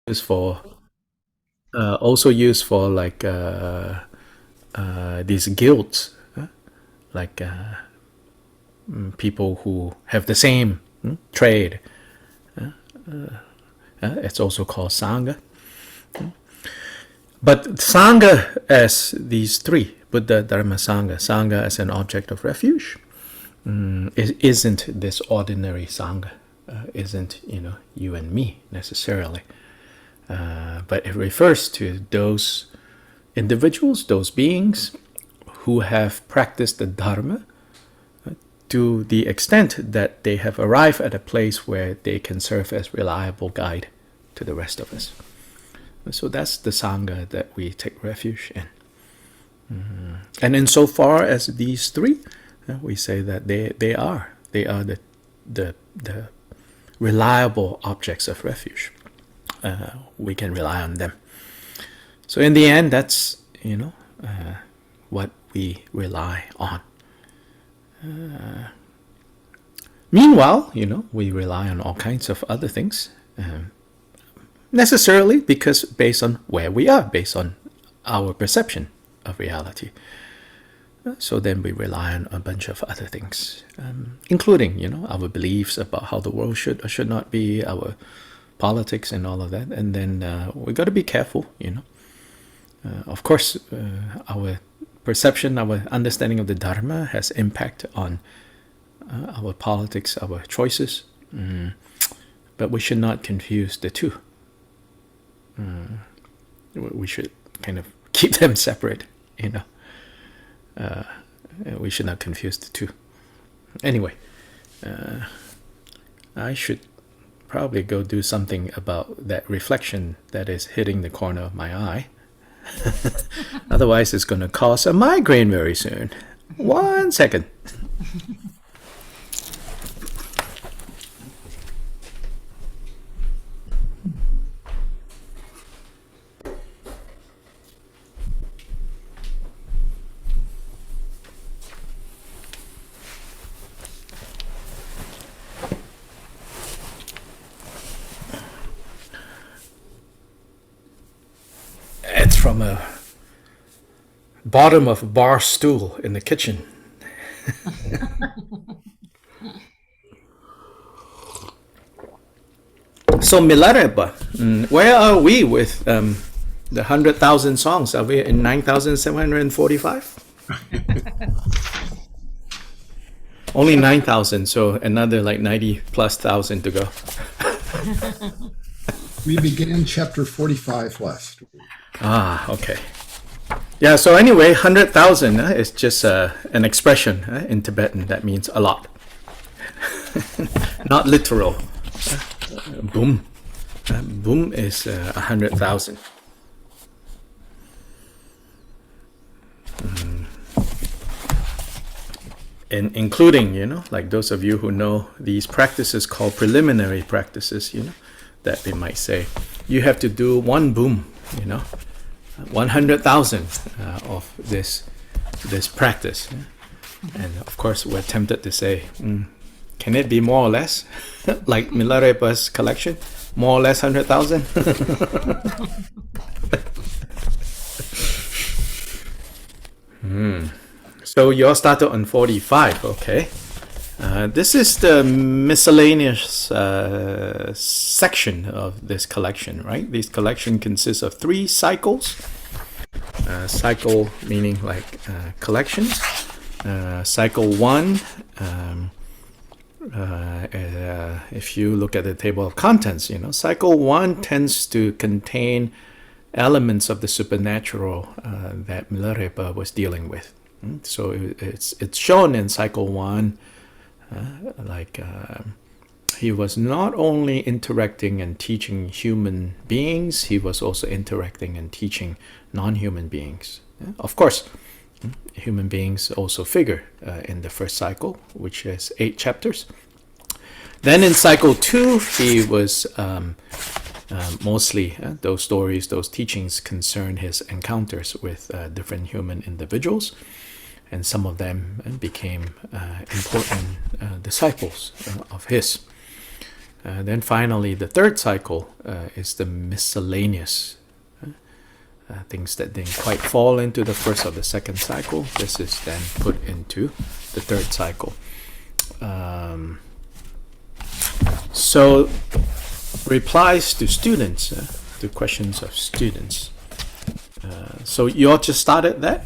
used for also used for like these guilds, like people who have the same trade. It's also called sangha. But sangha as these three, Buddha, Dharma, Sangha, Sangha as an object of refuge, it isn't this ordinary sangha, isn't you and me necessarily, but it refers to those individuals, those beings who have practiced the Dharma to the extent that they have arrived at a place where they can serve as reliable guide to the rest of us. So that's the Sangha that we take refuge in. And insofar as these three, we say that they are the reliable objects of refuge. We can rely on them. So in the end, that's what we rely on. Meanwhile, we rely on all kinds of other things, necessarily because based on where we are, based on our perception of reality. So then we rely on a bunch of other things, including, our beliefs about how the world should or should not be, our politics and all of that. And then we got to be careful, of course, our perception, our understanding of the Dharma has impact on our politics, our choices. But we should not confuse the two. We should kind of keep them separate, we should not confuse the two. Anyway, I should probably go do something about that reflection that is hitting the corner of my eye. Otherwise, it's going to cause a migraine very soon. 1 second. It's from a bottom of a bar stool in the kitchen. So Milarepa, where are we with the 100,000 songs? Are we in 9,745? Only 9,000, so another like 90 plus thousand to go. We began chapter 45 last week. Okay. Yeah, so anyway, 100,000 is just an expression in Tibetan that means a lot. Not literal. Boom. Boom is 100,000. And including, like those of you who know these practices called preliminary practices, that they might say, you have to do one boom, 100,000 of this practice. And of course, we're tempted to say, can it be more or less? Like Milarepa's collection? More or less 100,000? So you all started on 45, okay. This is the miscellaneous section of this collection, right? This collection consists of 3 cycles. Cycle meaning like collections. Cycle 1, if you look at the table of contents, cycle 1 tends to contain elements of the supernatural that Milarepa was dealing with. So it's shown in cycle 1, he was not only interacting and teaching human beings, he was also interacting and teaching non-human beings. Of course, human beings also figure in the first cycle, which is 8 chapters. Then in cycle 2, he was mostly those stories, those teachings concern his encounters with different human individuals, and some of them became important disciples of his. Then finally, the third cycle is the miscellaneous things that didn't quite fall into the first or the second cycle. This is then put into the third cycle. So replies to students, to questions of students. So you all just started that?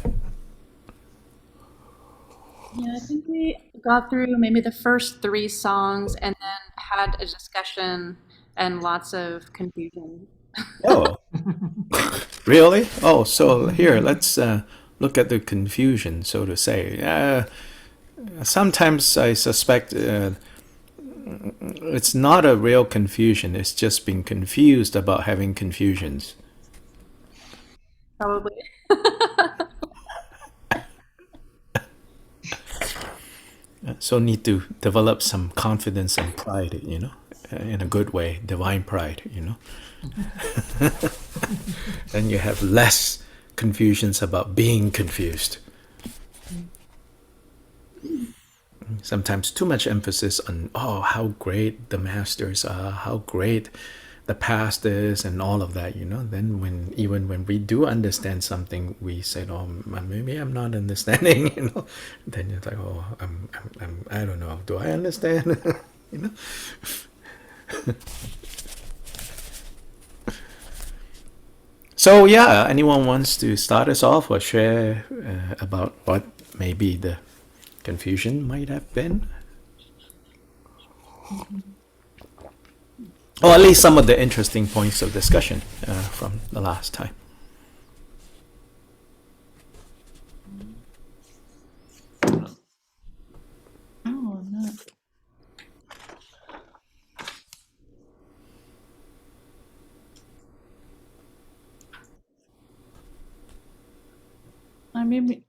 Yeah, I think we got through maybe the first three songs and then had a discussion and lots of confusion. Oh, really? Oh, so here, let's look at the confusion, so to say. Sometimes I suspect it's not a real confusion, it's just being confused about having confusions. Probably. So need to develop some confidence and pride, in a good way, divine pride, Then you have less confusions about being confused. Sometimes too much emphasis on, how great the masters are, how great the past is, and all of that, Then when we do understand something, we say, maybe I'm not understanding, Then you're like, I don't know, do I understand? So yeah, anyone wants to start us off or share about what maybe the confusion might have been? Or at least some of the interesting points of discussion from the last time. Oh, no. I mean,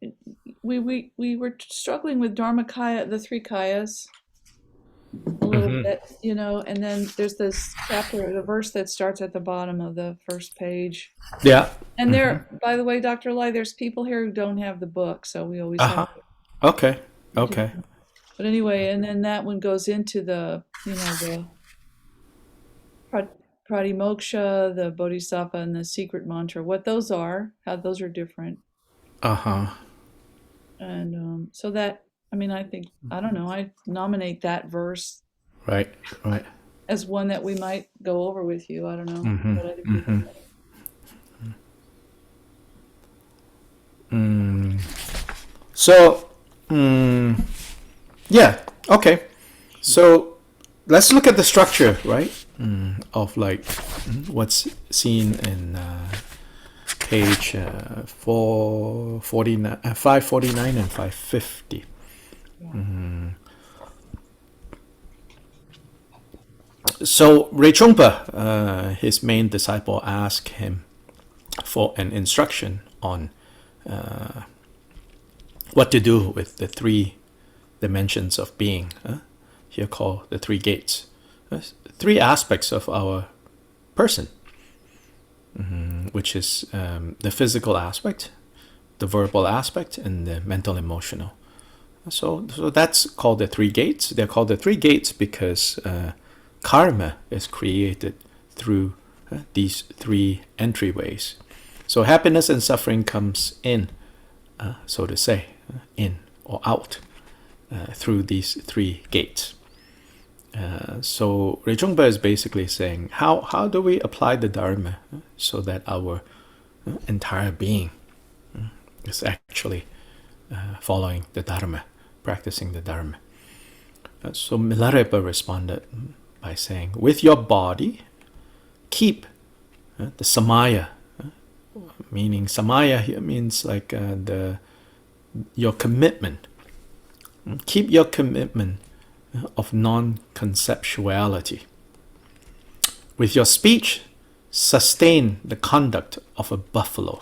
we were struggling with Dharmakaya, the three kayas, a little bit, and then there's this chapter, the verse that starts at the bottom of the first page. Yeah. And there, by the way, Dr. Lai, there's people here who don't have the book, so we always have. Okay. But anyway, and then that one goes into the Prati Moksha, the Bodhisattva, and the secret mantra. What those are, how those are different. And so that, I don't know, I nominate that verse Right. as one that we might go over with you. I don't know. What other people think. So, yeah, okay. So let's look at the structure, right? Of what's seen in page 549 and 550. So Rechungpa, his main disciple, asked him for an instruction on what to do with the three dimensions of being, here called the three gates. Three aspects of our person, which is the physical aspect, the verbal aspect, and the mental emotional. So that's called the three gates. They're called the three gates because karma is created through these three entryways. So happiness and suffering comes in, so to say, in or out through these three gates. So Rechungpa is basically saying, how do we apply the Dharma so that our entire being is actually following the Dharma, practicing the Dharma. So Milarepa responded by saying, with your body, keep the samaya, meaning samaya here means like your commitment. Keep your commitment of non-conceptuality. With your speech, sustain the conduct of a buffalo.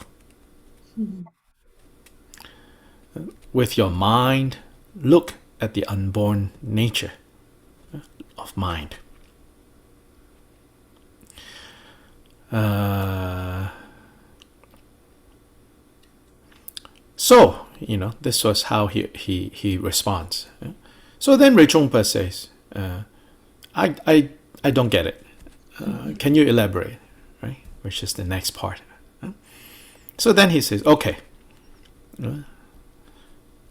With your mind, look at the unborn nature of mind. So, this was how he responds. So then Rechungpa says, I I don't get it. Can you elaborate? Right? Which is the next part. So then he says, okay.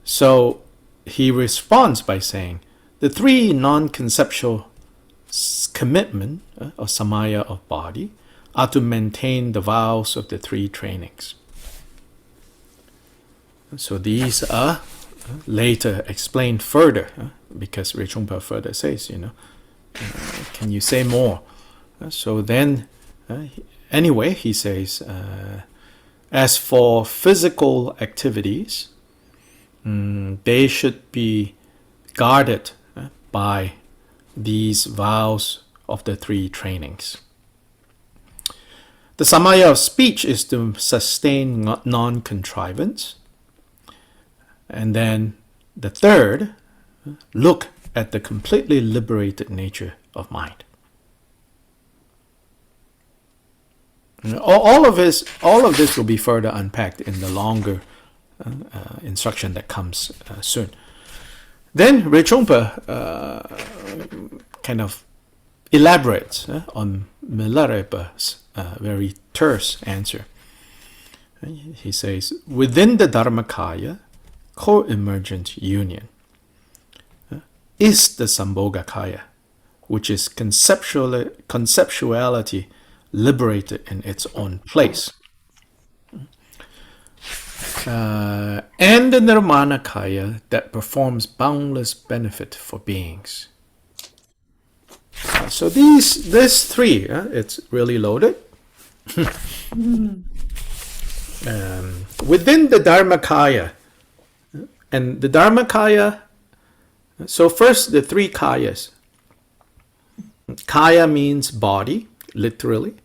So he responds by saying, the three non-conceptual commitment or samaya of body are to maintain the vows of the three trainings. So these are later explained further, because Rinpoche further says, can you say more? So then, anyway, he says, as for physical activities, they should be guarded by these vows of the three trainings. The samaya of speech is to sustain non-contrivance. And then the third, look at the completely liberated nature of mind. All of this will be further unpacked in the longer instruction that comes soon. Then Rinpoche kind of elaborates on Milarepa's very terse answer. He says, within the Dharmakaya, co-emergent union is the Samboga Kaya, which is conceptuality liberated in its own place. And the Nirmanakaya that performs boundless benefit for beings. So these three, it's really loaded. Within the Dharmakaya, and the Dharmakaya, so first the three kayas. Kaya means body, literally.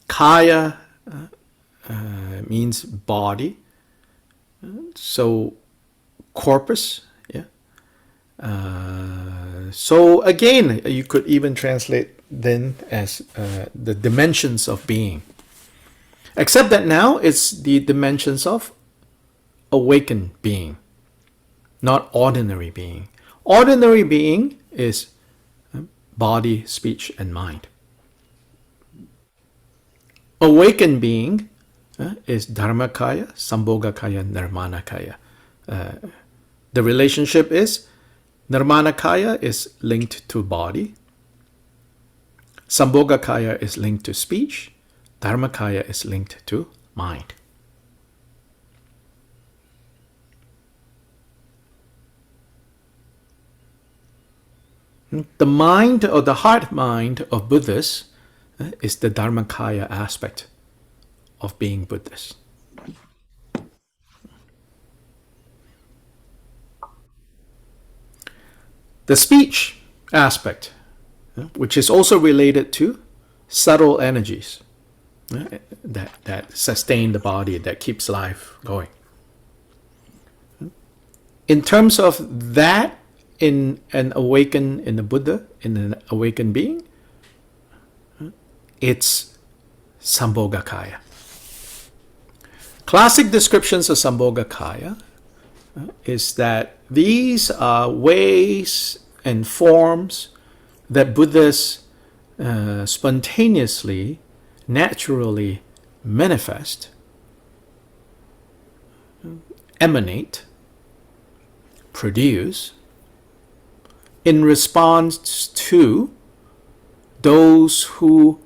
Kaya means body, so corpus. Yeah. So again, you could even translate then as the dimensions of being, except that now it's the dimensions of awakened being, not ordinary being. Ordinary being is body, speech, and mind. Awakened being is Dharmakaya, Sambhogakaya, Nirmanakaya. The relationship is Nirmanakaya is linked to body, Sambhogakaya is linked to speech, Dharmakaya is linked to mind. The mind or the heart mind of Buddhists is the Dharmakaya aspect of being Buddhist. The speech aspect, which is also related to subtle energies that sustain the body, that keeps life going. In terms of that, in the Buddha, in an awakened being, it's Sambhogakaya. Classic descriptions of Sambhogakaya is that these are ways and forms that Buddhists spontaneously, naturally manifest, emanate, produce, in response to those who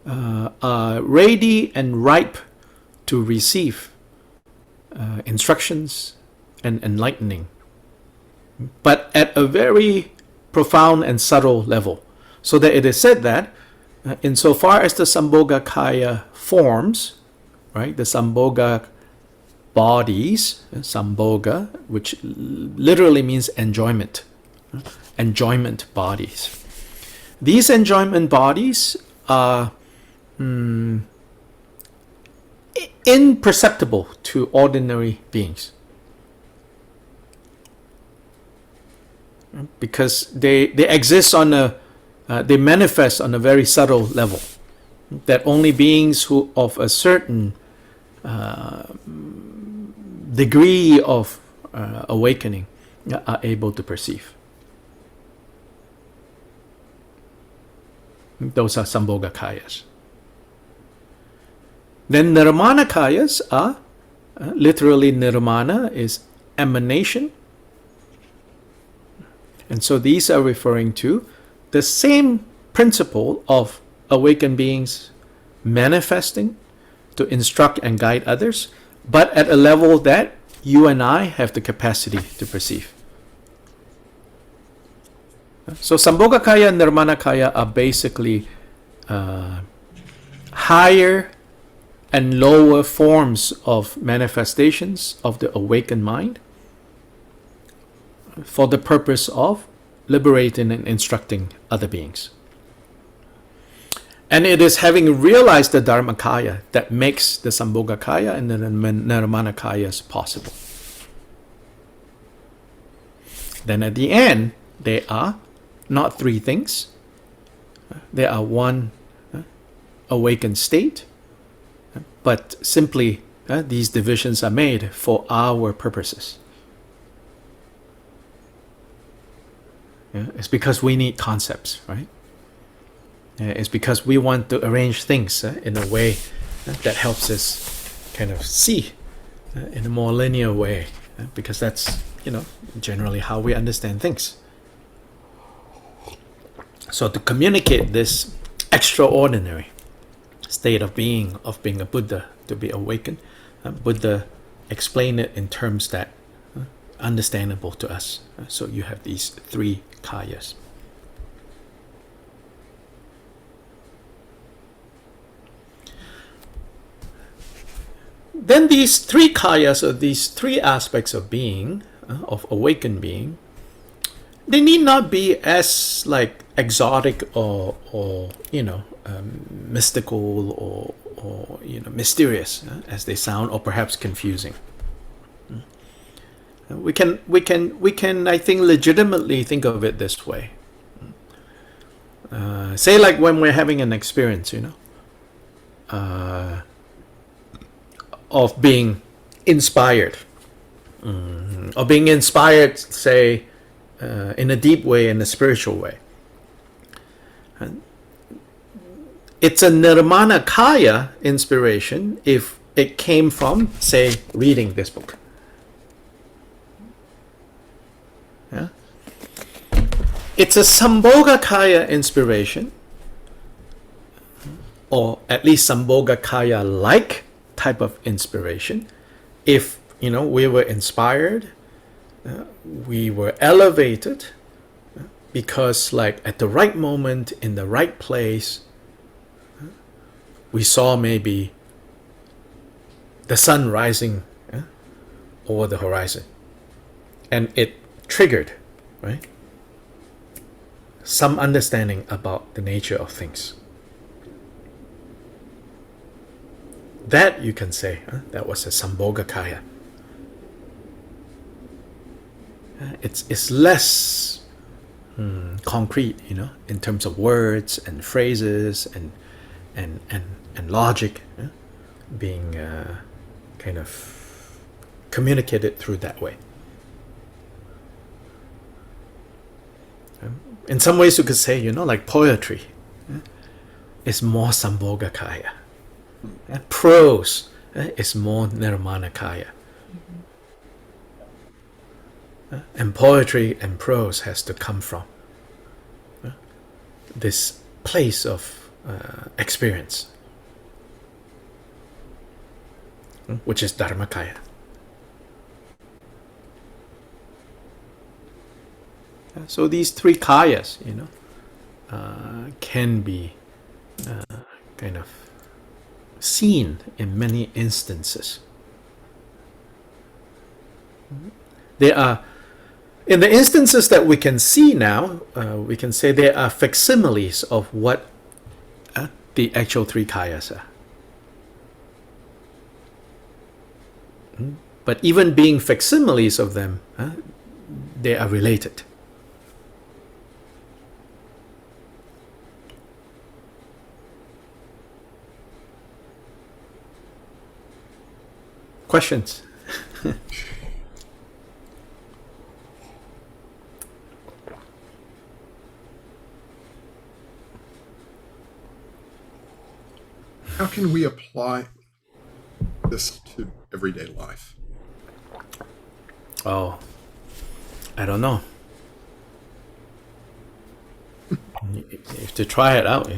are ready and ripe to receive instructions and enlightening, but at a very profound and subtle level. So that it is said that insofar as the Sambhogakaya forms, right, the Samboga bodies, Samboga, which literally means enjoyment, enjoyment bodies. These enjoyment bodies are imperceptible to ordinary beings, because they exist on they manifest on a very subtle level that only beings who of a certain degree of awakening are able to perceive. Those are Samboga Kayas. Then Nirmana Kayas are, literally Nirmana is emanation. And so these are referring to the same principle of awakened beings manifesting to instruct and guide others, but at a level that you and I have the capacity to perceive. So Samboga Kaya and Nirmana Kaya are basically higher and lower forms of manifestations of the awakened mind for the purpose of liberating and instructing other beings. And it is having realized the Dharmakaya that makes the Samboga Kaya and the Nirmana Kayas possible. Then at the end, they are not three things. They are one awakened state, but simply these divisions are made for our purposes. It's because we need concepts, right? It's because we want to arrange things in a way that helps us kind of see in a more linear way, because that's, generally how we understand things. So to communicate this extraordinary state of being a Buddha, to be awakened, Buddha explained it in terms that understandable to us. So you have these three kayas. Then these three kayas, or these three aspects of being, of awakened being, they need not be as like exotic or mystical or mysterious as they sound, or perhaps confusing. We can I think legitimately think of it this way. Say like when we're having an experience, of being inspired, or being inspired, say, in a deep way, in a spiritual way. It's a Nirmana Kaya inspiration if it came from, say, reading this book. Yeah? It's a Samboga Kaya inspiration, or at least Samboga Kaya-like type of inspiration, if we were inspired, we were elevated, because like at the right moment, in the right place, we saw maybe the sun rising over the horizon, and it triggered, right, some understanding about the nature of things. That you can say, that was a Samboga Kaya. It's less concrete, in terms of words and phrases and logic being kind of communicated through that way. In some ways, you could say, like poetry is more Samboga Kaya. Prose is more Nirmana Kaya. And poetry and prose has to come from this place of experience, which is Dharmakaya. So these three kayas, can be kind of seen in many instances. There are, in the instances that we can see now, we can say there are facsimiles of what the actual three kayas are. But even being facsimiles of them, they are related. Questions? How can we apply this to everyday life? Oh, I don't know. You have to try it out,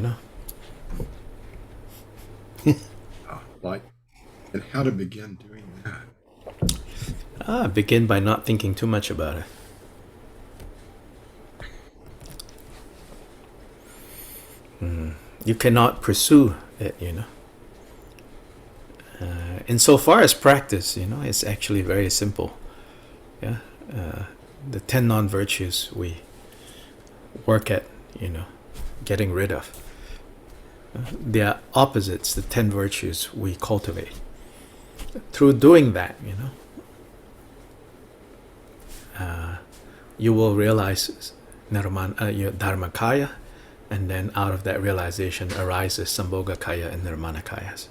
And how to begin doing that? Begin by not thinking too much about it. You cannot pursue it, Insofar as practice, it's actually very simple. Yeah, the 10 non-virtues we work at, getting rid of. They are opposites, the 10 virtues we cultivate. Through doing that, you will realize your Dharmakaya, and then out of that realization arises Samboga Kaya and Nirmana Kayas.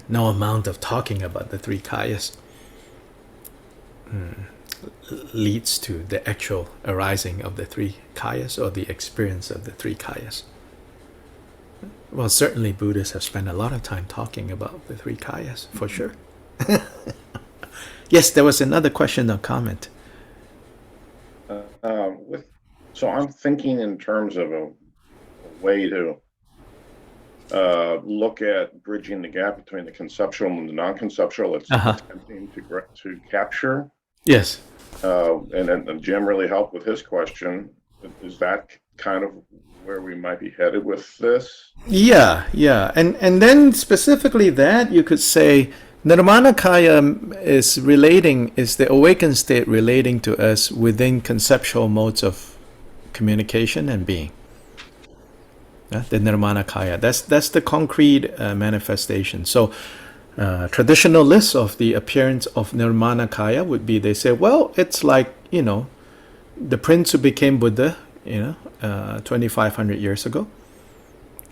No amount of talking about the three kayas leads to the actual arising of the three kayas, or the experience of the three kayas. Well, certainly Buddhists have spent a lot of time talking about the three kayas, for sure. Yes, there was another question or comment. So I'm thinking in terms of a way to look at bridging the gap between the conceptual and the non-conceptual. It's attempting to capture. Yes. And Jim really helped with his question. Is that kind of where we might be headed with this? Yeah. And then specifically that, you could say Nirmanakaya is the awakened state relating to us within conceptual modes of communication and being. The Nirmanakaya. That's the concrete manifestation. So traditional lists of the appearance of Nirmanakaya would be, they say, well, it's like, the prince who became Buddha, 2,500 years ago.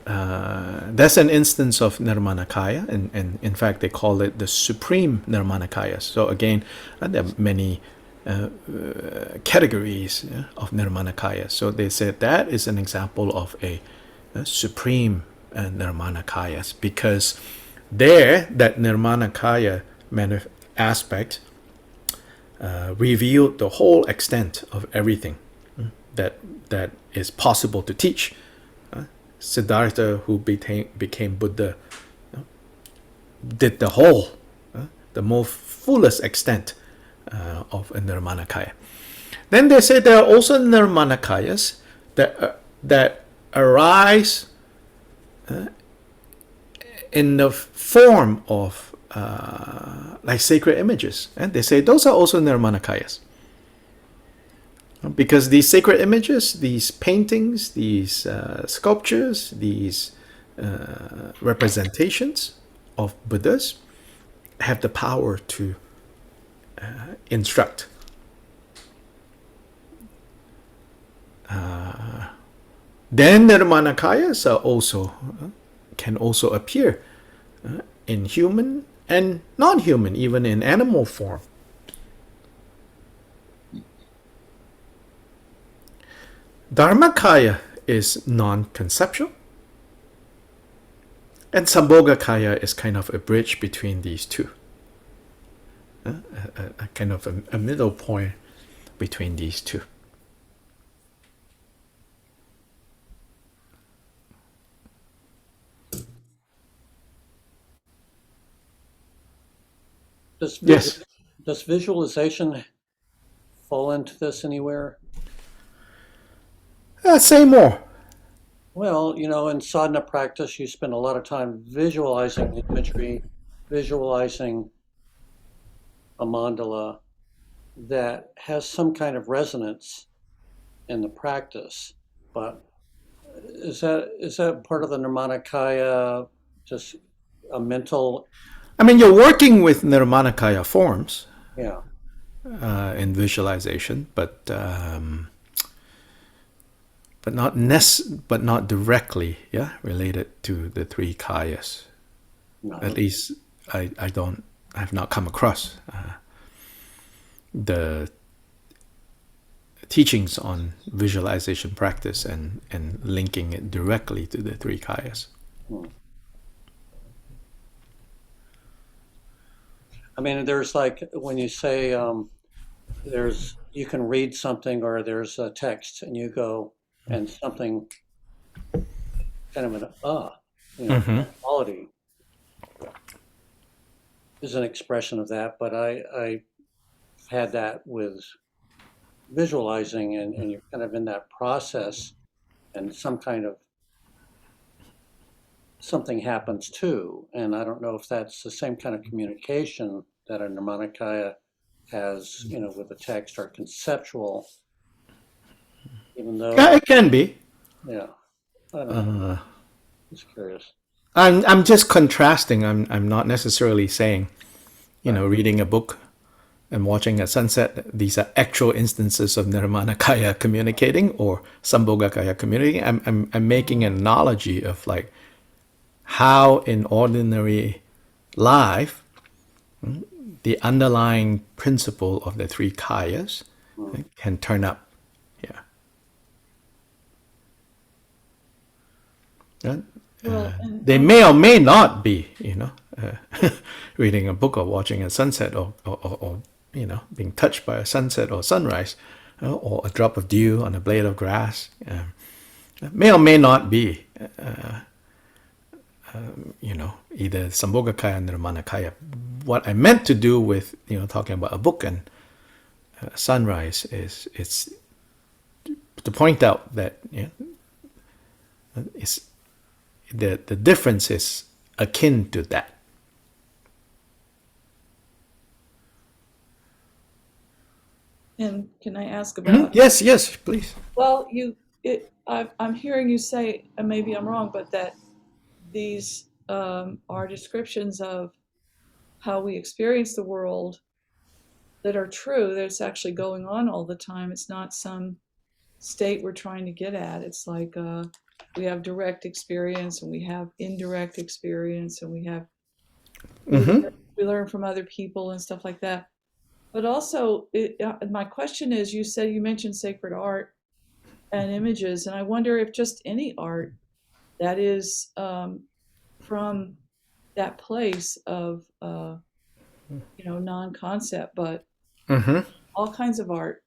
That's an instance of Nirmanakaya, and in fact they call it the supreme Nirmanakaya. So again, there are many categories of Nirmanakaya. So they said that is an example of a supreme Nirmanakayas, because there, that Nirmanakaya aspect revealed the whole extent of everything that is possible to teach. Siddhartha, who became Buddha, did the whole, the more fullest extent of a Nirmanakaya. Then they say there are also Nirmanakayas that arise in the form of like sacred images, and they say those are also Nirmanakayas. Because these sacred images, these paintings, these sculptures, these representations of Buddhas have the power to instruct. Then Nirmanakayas are also can also appear in human and non-human, even in animal form. Dharmakaya is non-conceptual, and Sambhogakaya is kind of a bridge between these two, a kind of a middle point between these two. Does visualization fall into this anywhere? Say more. Well, in sadhana practice, you spend a lot of time visualizing the imagery, visualizing a mandala that has some kind of resonance in the practice. But is that part of the Nirmanakaya, just a mental? I mean, you're working with Nirmanakaya forms, Yeah, in visualization, but not directly, related to the three kayas. no. At least I have not come across the teachings on visualization practice and linking it directly to the three kayas. I mean, there's like when you say you can read something or there's a text and you go and something kind of an quality is an expression of that. But I had that with visualizing and you're kind of in that process and something happens too. And I don't know if that's the same kind of communication that a Nirmanakaya has, with the text or conceptual, even though, Yeah, it can be. yeah, I don't know. Just curious. I'm just contrasting. I'm not necessarily saying, reading a book and watching a sunset, these are actual instances of Nirmanakaya communicating or Sambhogakaya communicating. I'm making an analogy of like how in ordinary life, the underlying principle of the three kayas can turn up. Yeah. They may or may not be, reading a book or watching a sunset or being touched by a sunset or sunrise, or a drop of dew on a blade of grass. May or may not be, either Sambhogakaya and Nirmanakaya. What I meant to do with, talking about a book and sunrise is it's to point out that it's the difference is akin to that. And can I ask about? Yes, please. Well, I'm hearing you say, and maybe I'm wrong, but that these are descriptions of how we experience the world that are true. That's actually going on all the time. It's not some state we're trying to get at. It's like we have direct experience and we have indirect experience and we have we learn from other people and stuff like that. But also, my question is, you mentioned sacred art and images, and I wonder if just any art that is from that place of non-concept, but all kinds of art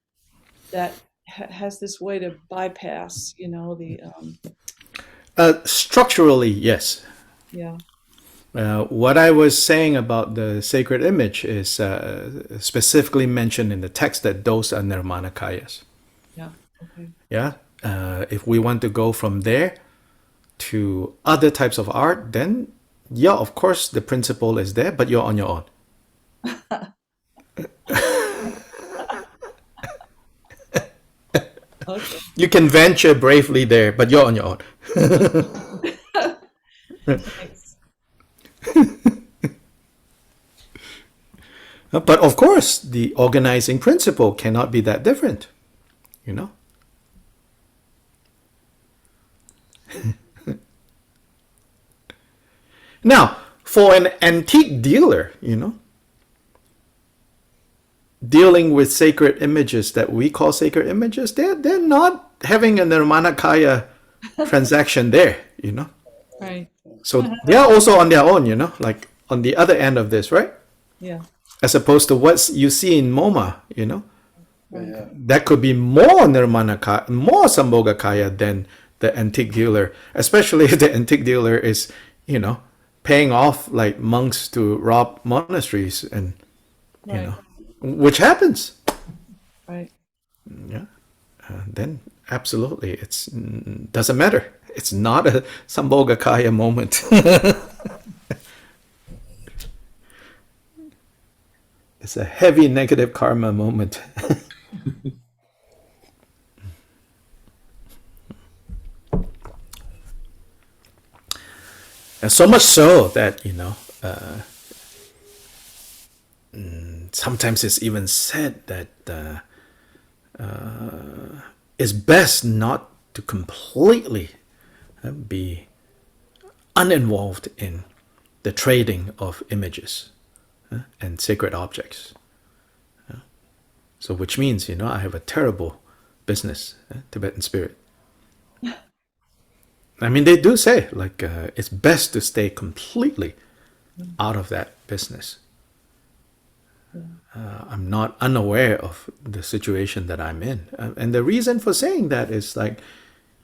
that has this way to bypass, structurally, yes. Yeah. What I was saying about the sacred image is specifically mentioned in the text that those are Nirmanakayas. Yeah. Okay. Yeah. If we want to go from there to other types of art, then yeah, of course the principle is there, but you're on your own. Okay. You can venture bravely there, but you're on your own. Thanks. But of course, the organizing principle cannot be that different, Now, for an antique dealer, dealing with sacred images that we call sacred images, they're not having a Nirmanakaya transaction there, Right. So they're also on their own, like on the other end of this, right? Yeah. As opposed to what you see in MoMA, Yeah. that could be more Nirmanakaya, more Sambhogakaya than the antique dealer, especially if the antique dealer is, paying off like monks to rob monasteries and, Right. which happens. Right. Yeah. Then absolutely, it's doesn't matter. It's not a Sambhogakaya moment. It's a heavy negative karma moment. And so much so that, sometimes it's even said that it's best not to completely be uninvolved in the trading of images and sacred objects. So which means, I have a terrible business, Tibetan spirit. I mean, they do say, like, it's best to stay completely out of that business. I'm not unaware of the situation that I'm in. And the reason for saying that is, like,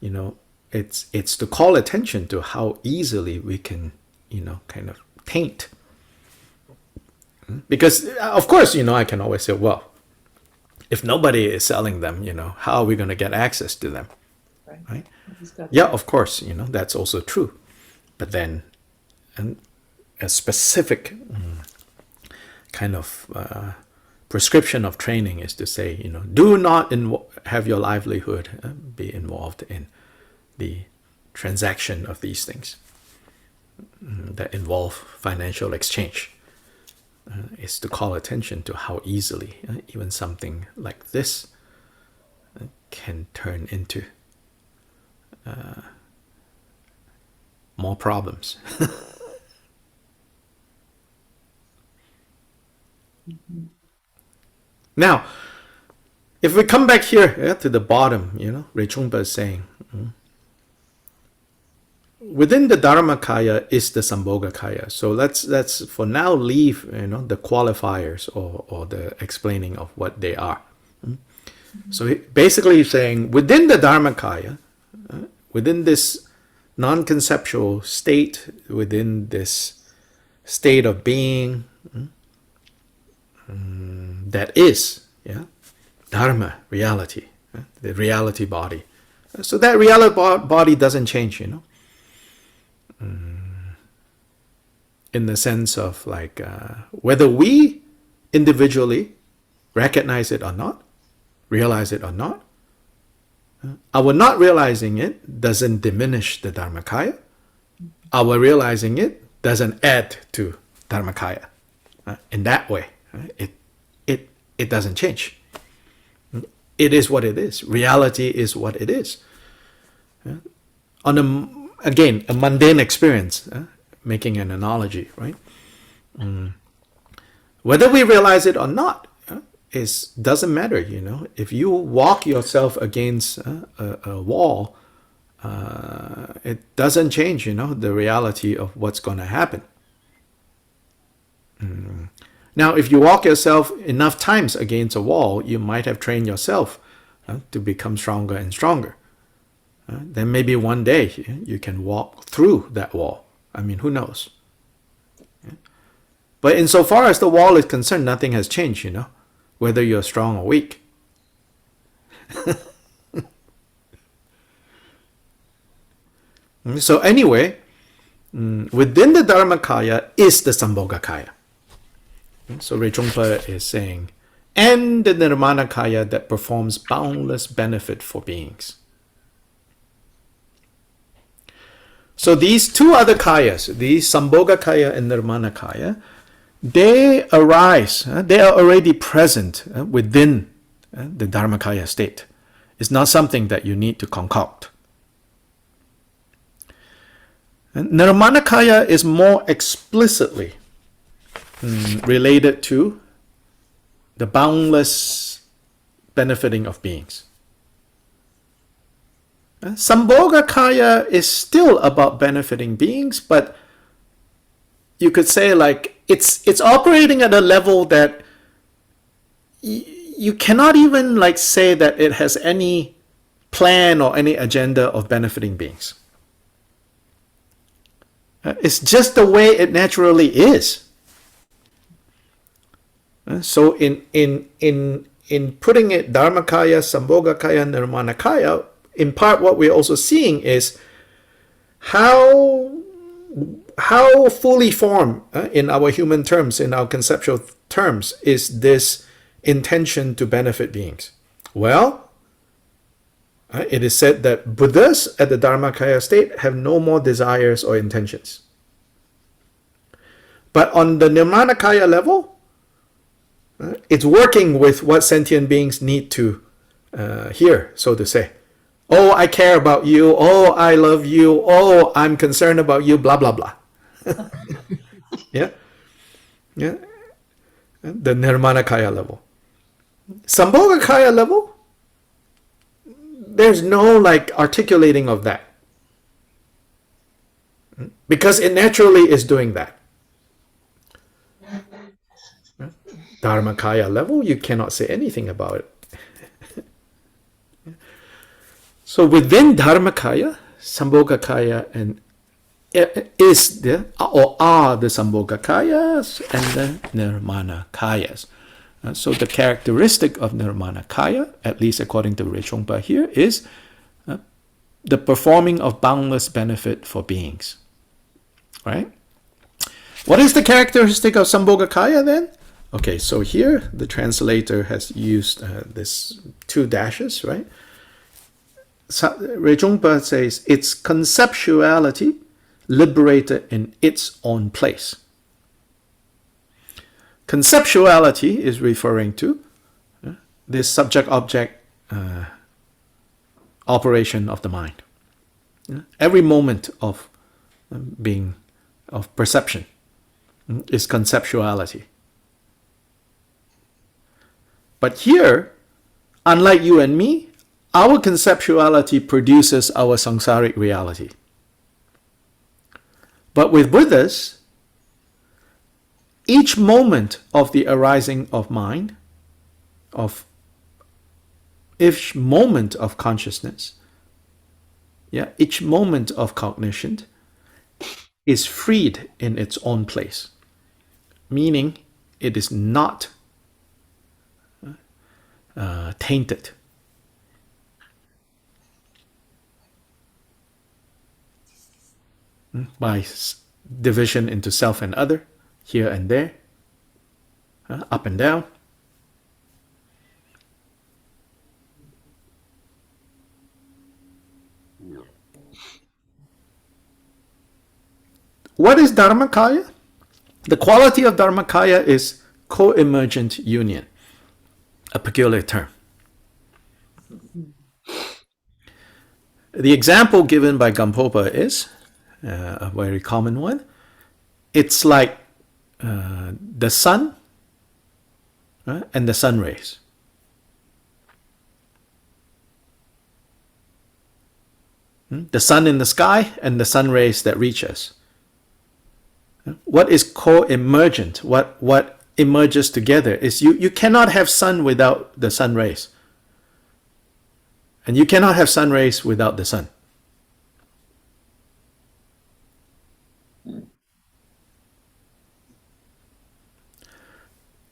you know, it's to call attention to how easily we can, you know, kind of taint. Because, of course, you know, I can always say, well, if nobody is selling them, you know, how are we going to get access to them? Right? Yeah, of course, you know, that's also true. But then a specific kind of prescription of training is to say, you know, do not have your livelihood be involved in the transaction of these things that involve financial exchange. Is to call attention to how easily even something like this can turn into more problems. Now, if we come back here to the bottom, you know, Rechungpa is saying, within the Dharmakaya is the Sambhogakaya. So let's for now leave, you know, the qualifiers or the explaining of what they are. So basically he's saying within the Dharmakaya, within this non-conceptual state, within this state of being that is, Dharma, reality, the reality body. So that reality body doesn't change, you know. In the sense of, like, whether we individually recognize it or not, realize it or not, our not realizing it doesn't diminish the Dharmakaya. Our realizing it doesn't add to Dharmakaya. In that way, it doesn't change. It is what it is. Reality is what it is. On a mundane experience, making an analogy, right? Whether we realize it or not doesn't matter, you know. If you walk yourself against a wall, it doesn't change, you know, the reality of what's going to happen. Now, if you walk yourself enough times against a wall, you might have trained yourself to become stronger and stronger. Then maybe one day you can walk through that wall. I mean, who knows? But insofar as the wall is concerned, nothing has changed, you know, whether you're strong or weak. So anyway, within the Dharmakaya is the Sambhogakaya. So Rechungpa is saying, and the Nirmanakaya that performs boundless benefit for beings. So these two other kayas, these Sambhogakaya and Nirmanakaya, they arise, they are already present within the Dharmakaya state. It's not something that you need to concoct. And Nirmanakaya is more explicitly related to the boundless benefiting of beings. Sambhogakaya is still about benefiting beings, but you could say, like, it's operating at a level that you cannot even, like, say that it has any plan or any agenda of benefiting beings. It's just the way it naturally is. So in putting it Dharmakaya, Sambhogakaya, Nirmanakaya, in part what we're also seeing is how fully formed in our human terms, in our conceptual terms, is this intention to benefit beings. Well, it is said that Buddhas at the Dharmakaya state have no more desires or intentions. But on the Nirmanakaya level, it's working with what sentient beings need to hear, so to say. Oh, I care about you. Oh, I love you. Oh, I'm concerned about you, blah, blah, blah. Yeah. The Nirmanakaya level. Sambhogakaya level, there's no like articulating of that. Because it naturally is doing that. Dharmakaya level, you cannot say anything about it. So within Dharmakaya, Sambhogakaya and is the or are the Sambhogakayas and the Nirmanakayas. So the characteristic of Nirmanakaya, at least according to Rechongpa here, is the performing of boundless benefit for beings. Right? What is the characteristic of Sambhogakaya then? Okay, so here the translator has used this 2 dashes, right? Rechongpa says it's conceptuality liberated in its own place. Conceptuality is referring to this subject-object operation of the mind. Every moment of being, of perception is conceptuality. But here, unlike you and me, our conceptuality produces our samsaric reality. But with Buddhas, each moment of the arising of mind, of each moment of consciousness, each moment of cognition is freed in its own place, meaning it is not tainted. By division into self and other, here and there, up and down. What is Dharmakaya? The quality of Dharmakaya is co-emergent union, a peculiar term. The example given by Gampopa is a very common one. It's like the sun and the sun rays. The sun in the sky and the sun rays that reach us. What is co-emergent? What emerges together is you cannot have sun without the sun rays. And you cannot have sun rays without the sun.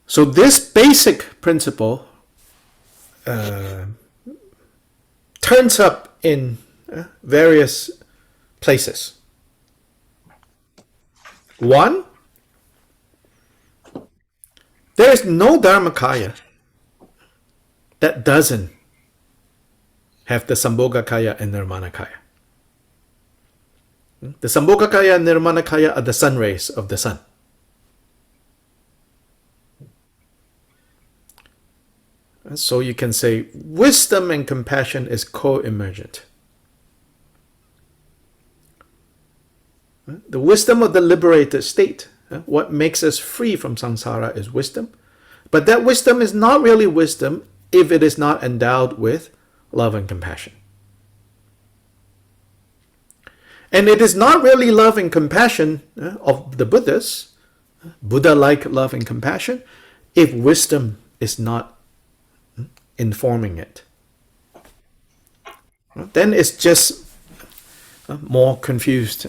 So this basic principle turns up in various places. One, there is no Dharmakaya that doesn't have the Sambhogakaya and Nirmanakaya. The Sambhogakaya and Nirmanakaya are the sun rays of the sun. So you can say wisdom and compassion is co-emergent. The wisdom of the liberated state, what makes us free from samsara is wisdom. But that wisdom is not really wisdom if it is not endowed with love and compassion. And it is not really love and compassion of the Buddhas, Buddha-like love and compassion, if wisdom is not informing it. Then it's just more confused,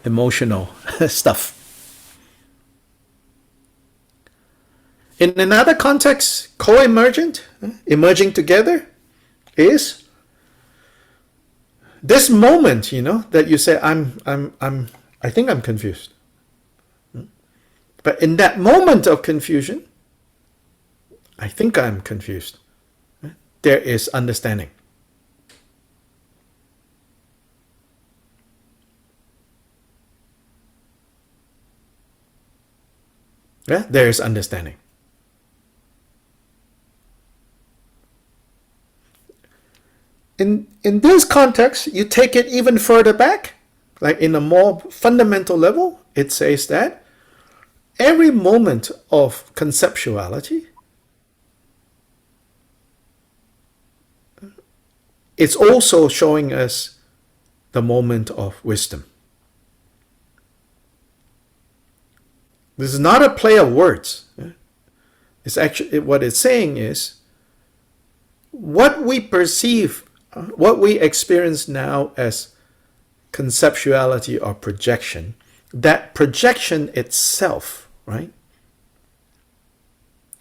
emotional stuff. In another context, co-emergent, emerging together, is this moment, that you say, I think I'm confused. But in that moment of confusion, I think I'm confused. There is understanding. There is understanding. In this context, you take it even further back, like in a more fundamental level, it says that every moment of conceptuality it's also showing us the moment of wisdom. This is not a play of words. It's actually, what it's saying is, what we perceive, what we experience now as conceptuality or projection, that projection itself, right,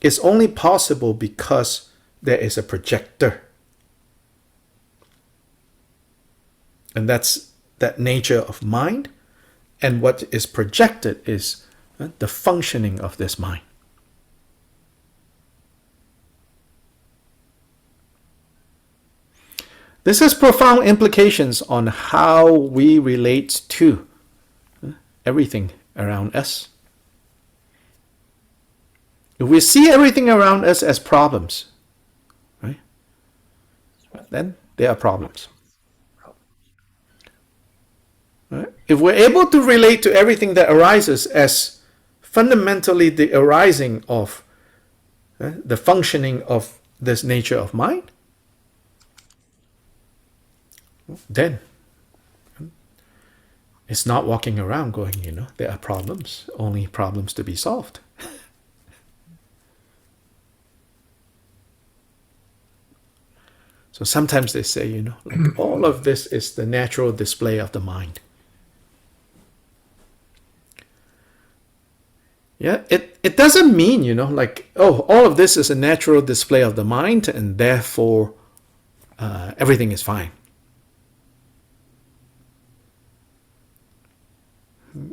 is only possible because there is a projector. And that's that nature of mind. And what is projected is the functioning of this mind. This has profound implications on how we relate to everything around us. If we see everything around us as problems, right, then there are problems. Right? If we're able to relate to everything that arises as fundamentally the arising of the functioning of this nature of mind, then it's not walking around going, there are problems, only problems to be solved. So sometimes they say, like all of this is the natural display of the mind. Yeah, it doesn't mean, like, oh, all of this is a natural display of the mind and therefore everything is fine.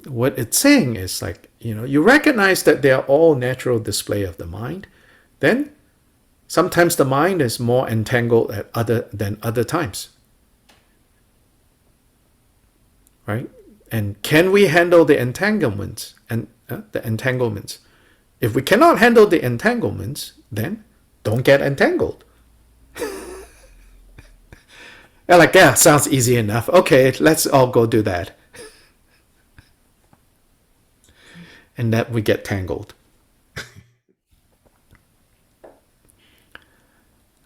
What it's saying is like, you recognize that they are all natural display of the mind, then sometimes the mind is more entangled than other times. Right? And can we handle the entanglements and the entanglements? If we cannot handle the entanglements, then don't get entangled. They're like, yeah, sounds easy enough. Okay, let's all go do that. And that we get tangled.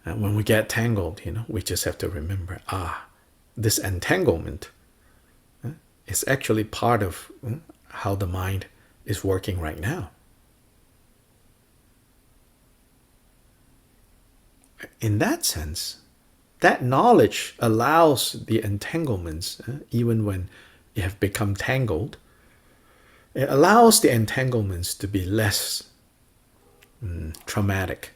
And when we get tangled, we just have to remember, this entanglement is actually part of how the mind is working right now. In that sense, that knowledge allows the entanglements, even when you have become tangled, it allows the entanglements to be less traumatic,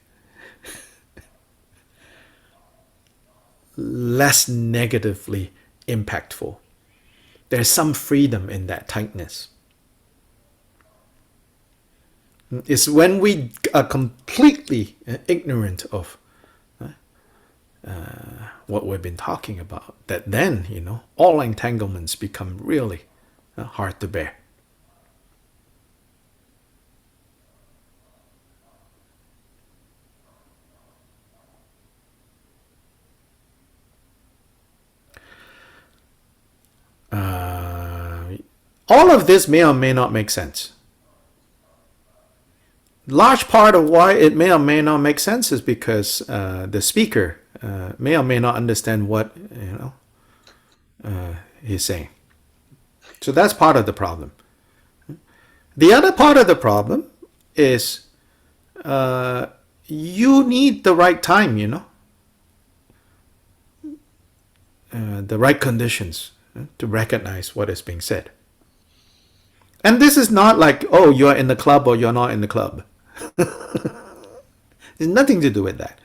less negatively impactful. There's some freedom in that tightness. It's when we are completely ignorant of what we've been talking about that then, all entanglements become really hard to bear. All of this may or may not make sense. Large part of why it may or may not make sense is because the speaker may or may not understand what he's saying. So that's part of the problem. The other part of the problem is you need the right time, the right conditions to recognize what is being said. And this is not like, oh, you're in the club or you're not in the club. There's nothing to do with that.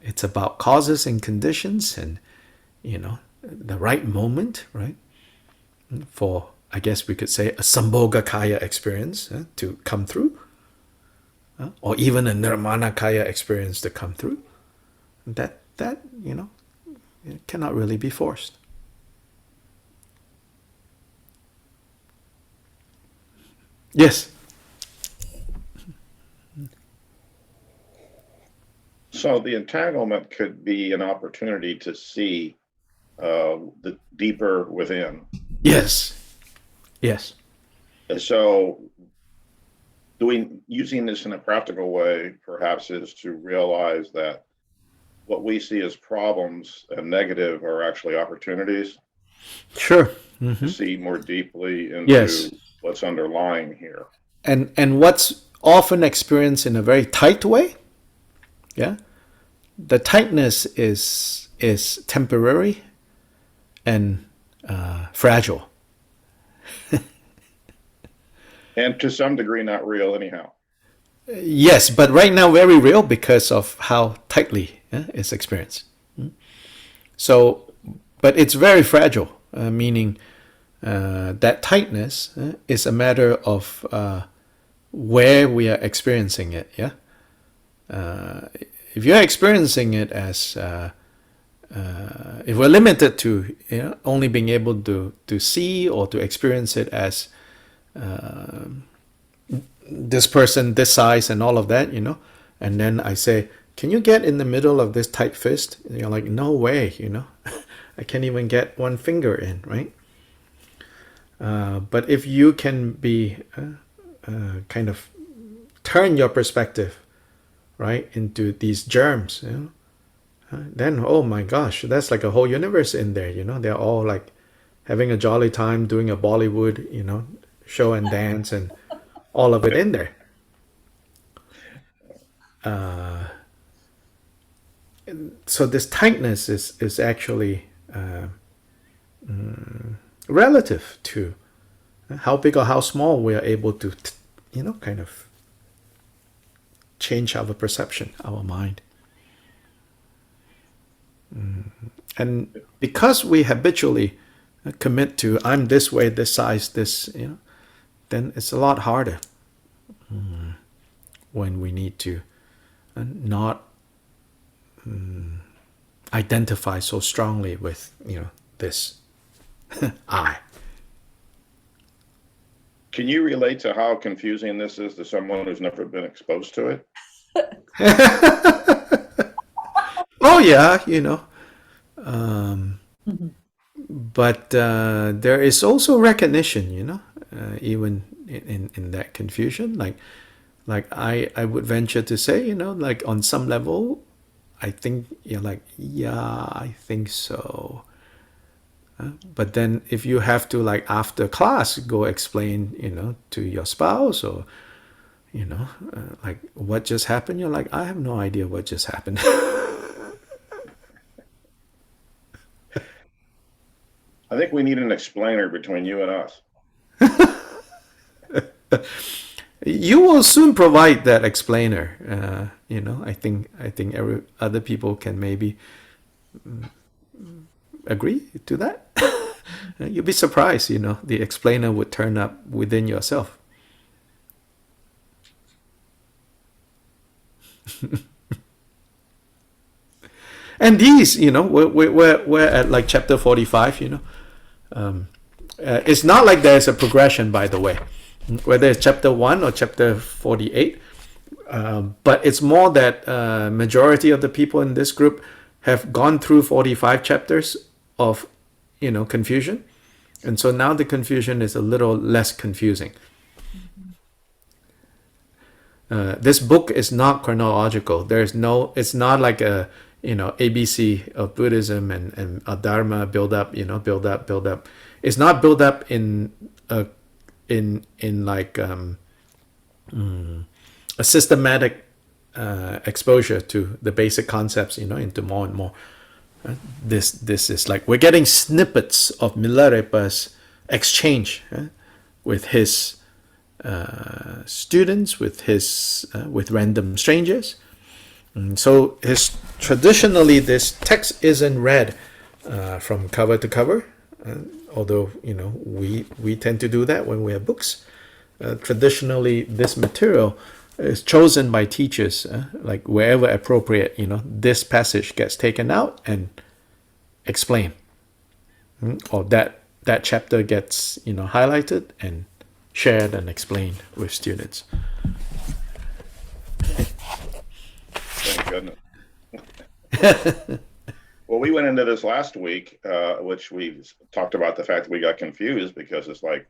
It's about causes and conditions and, the right moment, right? For, I guess we could say, a Samboga Kaya experience to come through. Or even a Dharmakaya experience to come through. That it cannot really be forced. Yes. So the entanglement could be an opportunity to see the deeper within. Yes. Yes. So using this in a practical way, perhaps, is to realize that what we see as problems and negative are actually opportunities Sure. to see more deeply into Yes. what's underlying here. And what's often experienced in a very tight way, yeah, the tightness is temporary and fragile. And to some degree, not real anyhow. Yes, but right now very real because of how tightly it's experienced. So, but it's very fragile, meaning that tightness is a matter of where we are experiencing it. Yeah, if you're experiencing it as if we're limited to only being able to see or to experience it as this person, this size, and all of that, and then I say, can you get in the middle of this tight fist? And you're like, no way, I can't even get one finger in, right? But if you can be kind of turn your perspective, right, into these germs, then, oh my gosh, that's like a whole universe in there, they're all like having a jolly time doing a Bollywood, show and dance and all of it in there. So this tightness is actually relative to how big or how small we are able to, kind of change our perception, our mind. And because we habitually commit to, I'm this way, this size, this, then it's a lot harder when we need to not identify so strongly with, this I. Can you relate to how confusing this is to someone who's never been exposed to it? Oh yeah, but there is also recognition, even in that confusion. Like I would venture to say, like on some level, I think you're like, yeah, I think so. But then if you have to, like, after class, go explain, to your spouse or, like what just happened, you're like, I have no idea what just happened. I think we need an explainer between you and us. You will soon provide that explainer. I think other people can maybe agree to that. You'll be surprised, the explainer would turn up within yourself. And these, we're at like chapter 45, it's not like there's a progression, by the way, whether it's chapter 1 or chapter 48, but it's more that majority of the people in this group have gone through 45 chapters of, confusion, and so now the confusion is a little less confusing. This book is not chronological. It's not like a ABC of Buddhism and a Dharma build up. It's not build up in like a systematic exposure to the basic concepts, into more and more. This is like we're getting snippets of Milarepa's exchange with his students, with random strangers. And so traditionally this text isn't read from cover to cover, although we tend to do that when we have books. Traditionally, this material is chosen by teachers, like wherever appropriate. This passage gets taken out and explained, or that chapter gets highlighted and shared and explained with students. Thank goodness. Well, we went into this last week, which we talked about the fact that we got confused because it's like,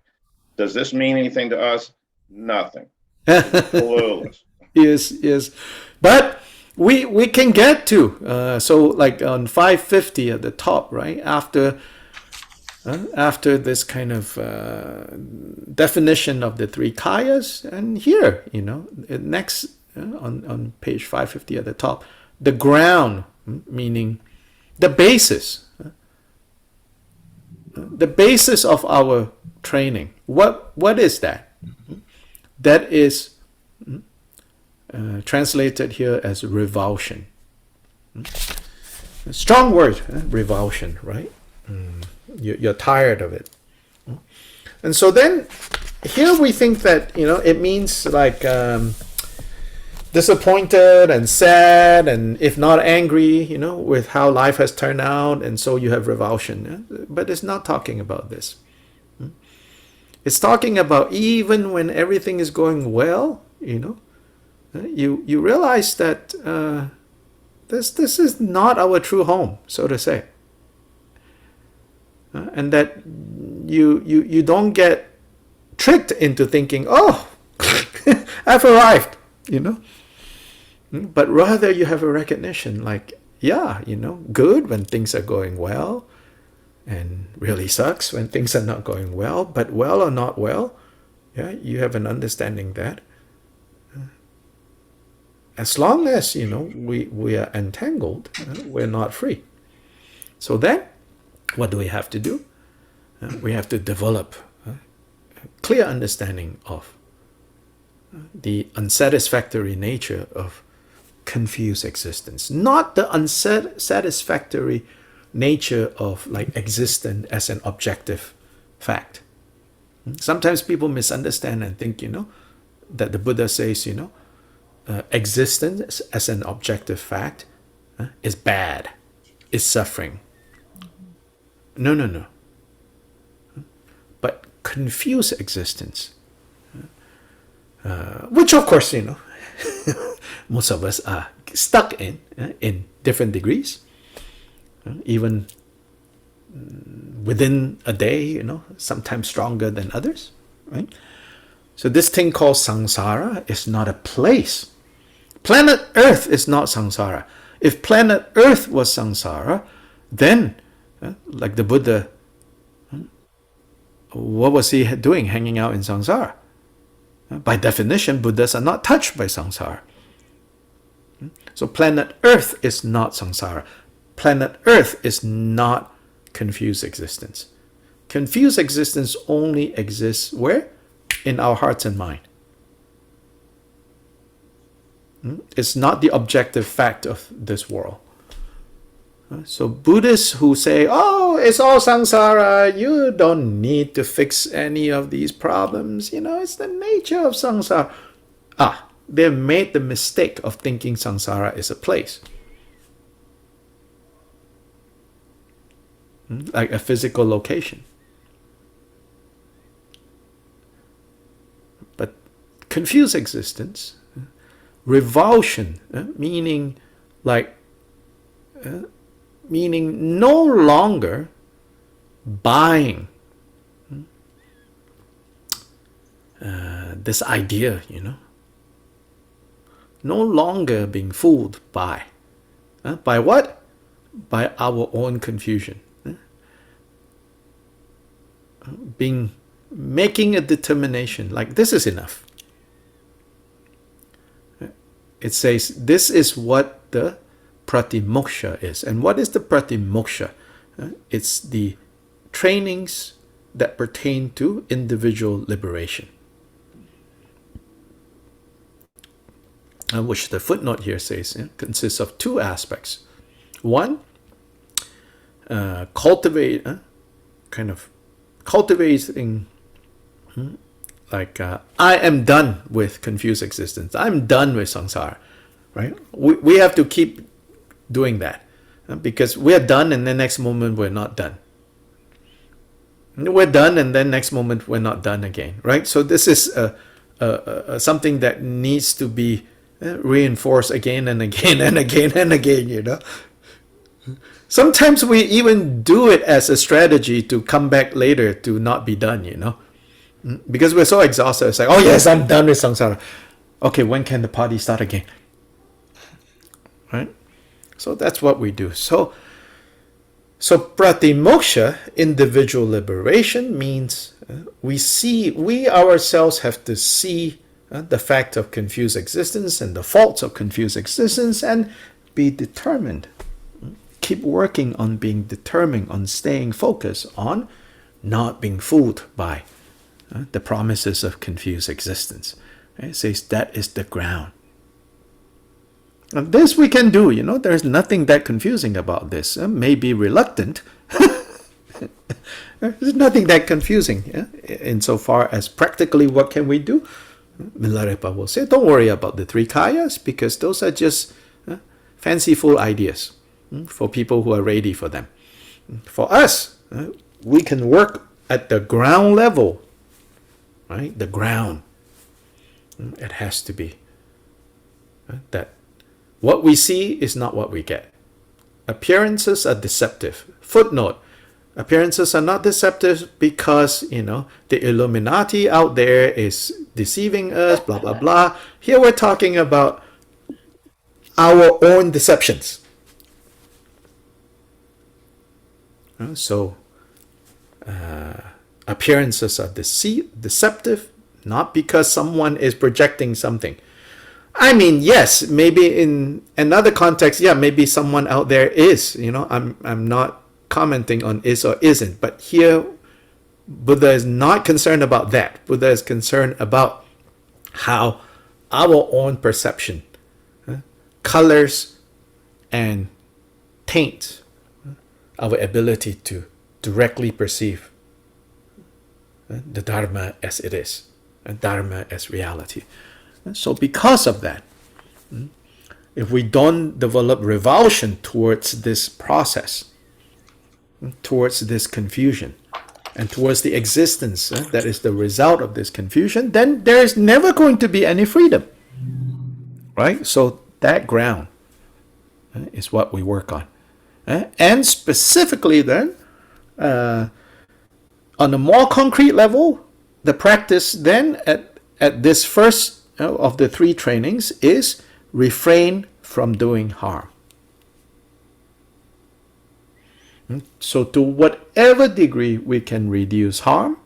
does this mean anything to us? Nothing. Clueless. Yes. But we can get to. So like on 550 at the top, right? After this kind of definition of the three kayas, and here, next on page 550 at the top, the ground, meaning the basis, of our training. What is that? That is translated here as revulsion. A strong word, revulsion, right? You're tired of it. And so then here we think that, it means like disappointed and sad, and if not angry, with how life has turned out, and so you have revulsion. But it's not talking about this. It's talking about even when everything is going well, you realize that this is not our true home, so to say. And that you don't get tricked into thinking, oh, I've arrived, But rather you have a recognition like, yeah, good when things are going well, and really sucks when things are not going well, but well or not well, yeah, you have an understanding that as long as, we are entangled, we're not free. So then, what do we have to do? We have to develop a clear understanding of the unsatisfactory nature of confused existence. Not the unsatisfactory nature of like existence as an objective fact. Sometimes people misunderstand and think, that the Buddha says, existence as an objective fact is bad, is suffering. No. But confused existence, which of course, most of us are stuck in different degrees, even within a day, sometimes stronger than others, right? So this thing called samsara is not a place. Planet Earth is not samsara. If planet Earth was samsara, then, like the Buddha, what was he doing hanging out in samsara? By definition, Buddhas are not touched by samsara. So planet Earth is not samsara. Planet Earth is not confused existence. Confused existence only exists where? In our hearts and mind. It's not the objective fact of this world. So Buddhists who say, oh, it's all samsara, you don't need to fix any of these problems, it's the nature of samsara. They've made the mistake of thinking samsara is a place. Like a physical location. But confused existence, revulsion, meaning no longer buying this idea, no longer being fooled by what? By our own confusion. Making a determination like this is enough. It says this is what the Prati Moksha is. And what is the Prati Moksha? It's the trainings that pertain to individual liberation. Which the footnote here says consists of two aspects. One, cultivating I am done with confused existence. I'm done with samsara, right? We have to keep doing that because we're done and the next moment we're not done. We're done and then next moment we're not done again, right? So this is something that needs to be reinforced again and again and again and again, Sometimes we even do it as a strategy to come back later to not be done, because we're so exhausted. It's like, oh yes, I'm done with samsara. Okay, when can the party start again? right? So that's what we do. So Prati Moksha, individual liberation, means we ourselves have to see the fact of confused existence and the faults of confused existence and be determined. Keep working on being determined, on staying focused, on not being fooled by the promises of confused existence. It says that is the ground. And this we can do, there's nothing that confusing about this. May be reluctant. There's nothing that confusing insofar as practically what can we do? Milarepa will say, don't worry about the three kayas because those are just fanciful ideas for people who are ready for them. For us, we can work at the ground level, right? The ground. It has to be that what we see is not what we get. Appearances are deceptive. Footnote, appearances are not deceptive because, the Illuminati out there is deceiving us, blah, blah, blah. Here we're talking about our own deceptions. So, appearances are deceptive, not because someone is projecting something. I mean, yes, maybe in another context, maybe someone out there is, I'm not commenting on is or isn't, but here Buddha is not concerned about that. Buddha is concerned about how our own perception colors and taints our ability to directly perceive the Dharma as it is, and Dharma as reality. So because of that, if we don't develop revulsion towards this process, towards this confusion, and towards the existence that is the result of this confusion, then there is never going to be any freedom. Right? So that ground is what we work on. And specifically then, on a more concrete level, the practice then at this first of the three trainings is refrain from doing harm. So to whatever degree we can reduce harm,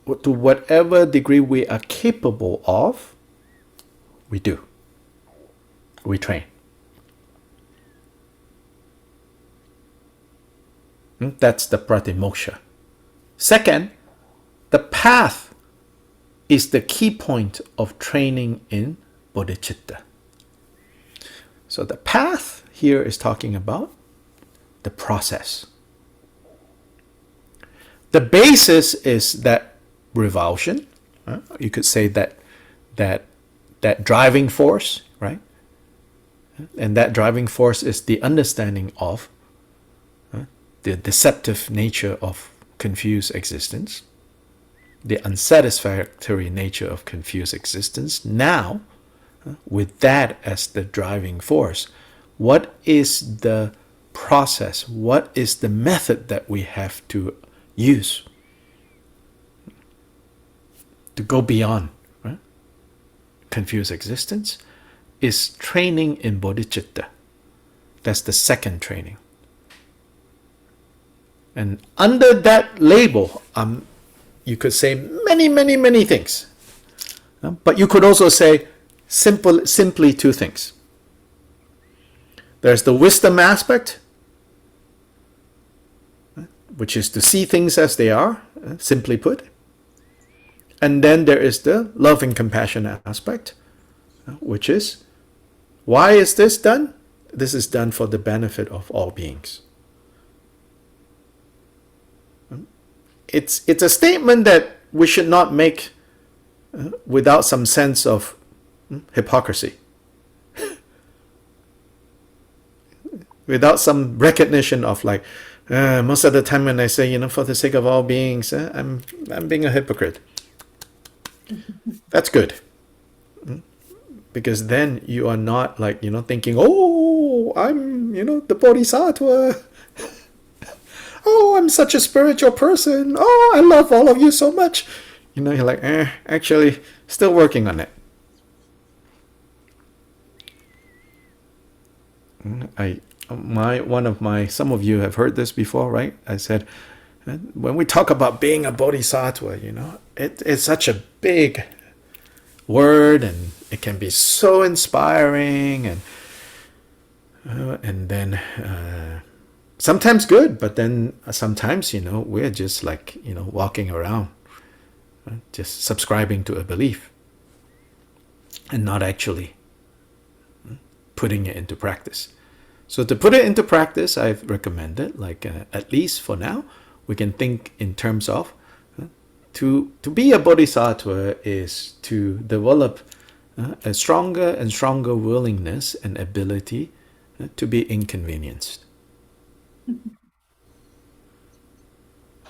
to whatever degree we are capable of, we do. We train. That's the Prati Moksha. Second, the path is the key point of training in bodhicitta. So the path here is talking about the process. The basis is that revulsion. You could say that driving force, right? And that driving force is the understanding of the deceptive nature of confused existence, the unsatisfactory nature of confused existence. Now, with that as the driving force, what is the process? What is the method that we have to use to go beyond confused existence? Is training in bodhicitta. That's the second training. And under that label, you could say many, many, many things. But you could also say simply two things. There's the wisdom aspect, which is to see things as they are, simply put. And then there is the love and compassion aspect, which is, why is this done? This is done for the benefit of all beings. It's a statement that we should not make without some sense of hypocrisy, without some recognition of most of the time when I say, for the sake of all beings, I'm being a hypocrite. That's good. Because then you are not thinking, oh, I'm, the bodhisattva. Oh, I'm such a spiritual person. Oh, I love all of you so much. You're like, actually, still working on it. Some of you have heard this before, right? I said, when we talk about being a bodhisattva, it's such a big word, and it can be so inspiring, and then sometimes good, but then sometimes, we're just like, walking around, just subscribing to a belief and not actually putting it into practice. So to put it into practice, I've recommended, like at least for now, we can think in terms of to be a bodhisattva is to develop a stronger and stronger willingness and ability to be inconvenienced.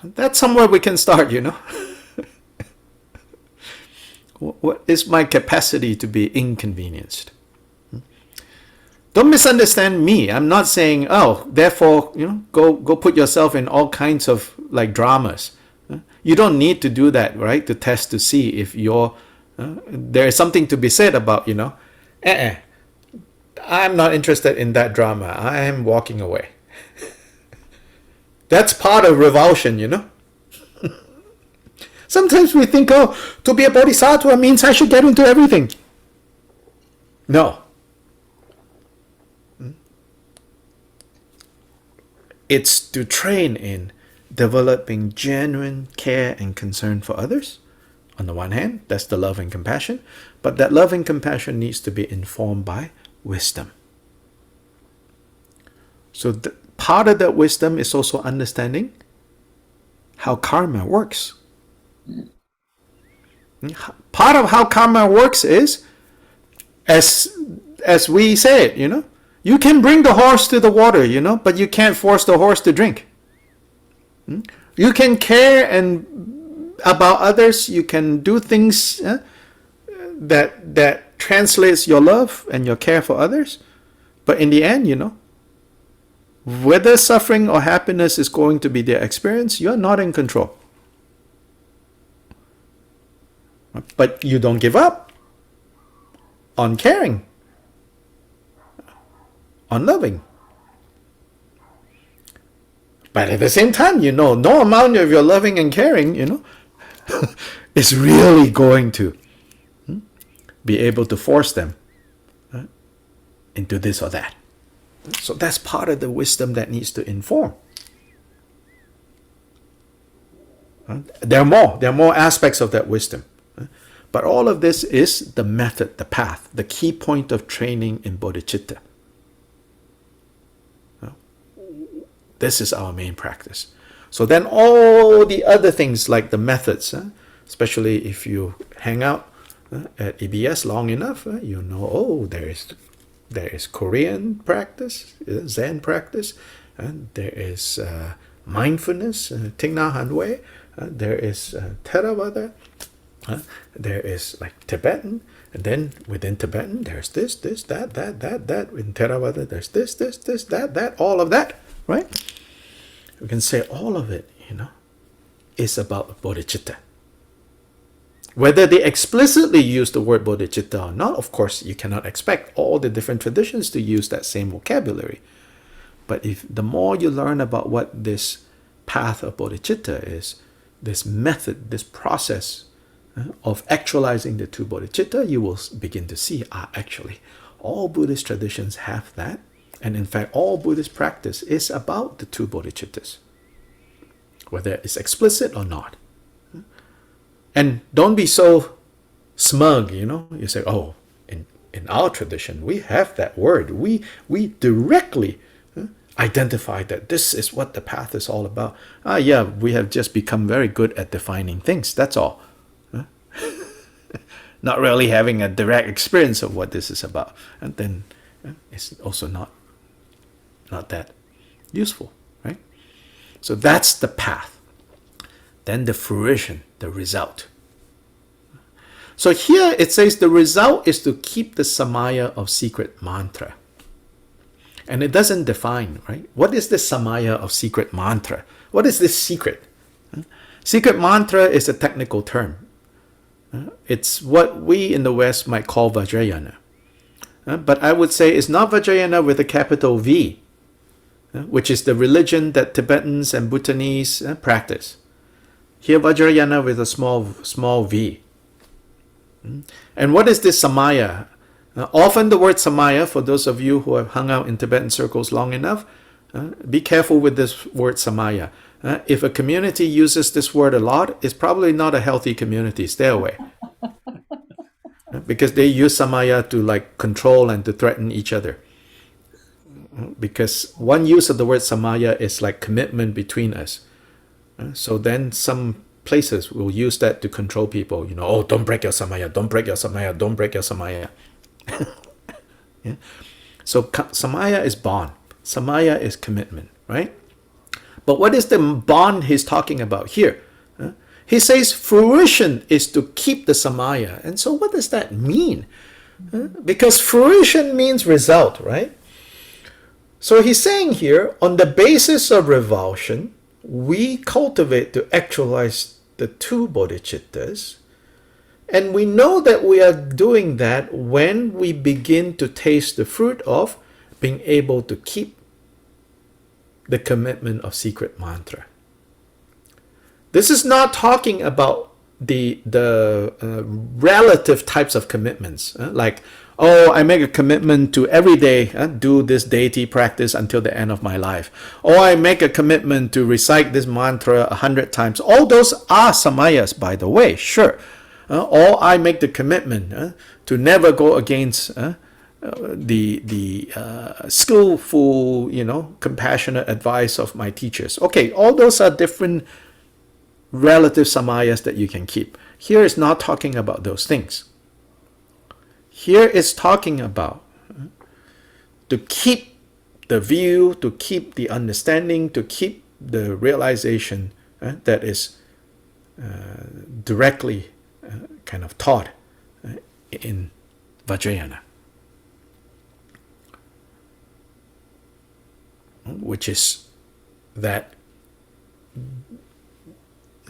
That's somewhere we can start, What is my capacity to be inconvenienced? Don't misunderstand me. I'm not saying, therefore, go put yourself in all kinds of like dramas. You don't need to do that, right? To test to see if there is something to be said about, I'm not interested in that drama. I am walking away. That's part of revulsion, Sometimes we think, to be a bodhisattva means I should get into everything. No. It's to train in developing genuine care and concern for others. On the one hand, that's the love and compassion. But that love and compassion needs to be informed by wisdom. So part of that wisdom is also understanding how karma works. Part of how karma works is, as we say it, you can bring the horse to the water, but you can't force the horse to drink. You can care about others. You can do things that translates your love and your care for others. But in the end, whether suffering or happiness is going to be their experience, you're not in control. But you don't give up on caring, on loving. But at the same time, no amount of your loving and caring, is really going to be able to force them into this or that. So that's part of the wisdom that needs to inform. There are more aspects of that wisdom. But all of this is the method, the path, the key point of training in bodhicitta. This is our main practice. So then all the other things like the methods, especially if you hang out at EBS long enough, there is Korean practice, Zen practice, and there is mindfulness, Thich Nhat Hanh Way, there is Theravada, there is like Tibetan, and then within Tibetan there's this, that. In Theravada there's this, that, all of that, right? We can say all of it, is about bodhicitta. Whether they explicitly use the word bodhicitta or not, of course, you cannot expect all the different traditions to use that same vocabulary. But if the more you learn about what this path of bodhicitta is, this method, this process of actualizing the two bodhicitta, you will begin to see, actually, all Buddhist traditions have that. And in fact, all Buddhist practice is about the two bodhicittas, whether it's explicit or not. And don't be so smug, You say, in our tradition, we have that word. We directly identify that this is what the path is all about. We have just become very good at defining things. That's all. Not really having a direct experience of what this is about. And then it's also not that useful, right? So that's the path. Then the fruition, the result. So here it says the result is to keep the samaya of secret mantra. And it doesn't define, right? What is the samaya of secret mantra? What is this secret? Secret mantra is a technical term. It's what we in the West might call Vajrayana. but I would say it's not Vajrayana with a capital V, which is the religion that Tibetans and Bhutanese practice. Here, Vajrayana with a small v. And what is this samaya? Often the word samaya, for those of you who have hung out in Tibetan circles long enough, be careful with this word samaya. If a community uses this word a lot, it's probably not a healthy community. Stay away. Because they use samaya to like control and to threaten each other. Because one use of the word samaya is like commitment between us. So then some places will use that to control people. You know, oh, don't break your samaya, don't break your samaya, don't break your samaya. Yeah? So samaya is bond. Samaya is commitment, right? But what is the bond he's talking about here? He says fruition is to keep the samaya. And so what does that mean? Because fruition means result, right? So he's saying here, on the basis of revulsion, we cultivate to actualize the two bodhicittas. And we know that we are doing that when we begin to taste the fruit of being able to keep the commitment of secret mantra. This is not talking about the relative types of commitments, like, oh, I make a commitment to every day do this deity practice until the end of my life. Or I make a commitment to recite this mantra 100 times. All those are samayas, by the way, sure. Or I make the commitment to never go against the skillful, compassionate advice of my teachers. Okay, all those are different relative samayas that you can keep. Here is not talking about those things. Here is talking about to keep the view, to keep the understanding, to keep the realization that is directly kind of taught in Vajrayana, which is that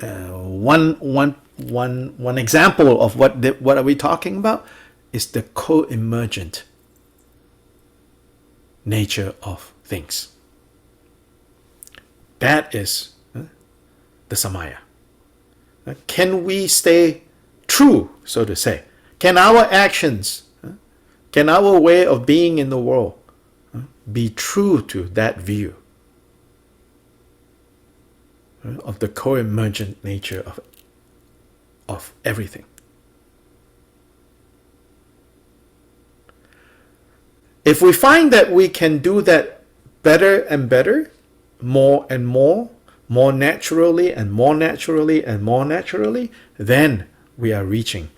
one example of what are we talking about is the co-emergent nature of things. That is the samaya. Can we stay true, so to say? Can our actions, can our way of being in the world be true to that view of the co-emergent nature of everything? If we find that we can do that better and better, more and more naturally and more naturally and more naturally, then we are reaching,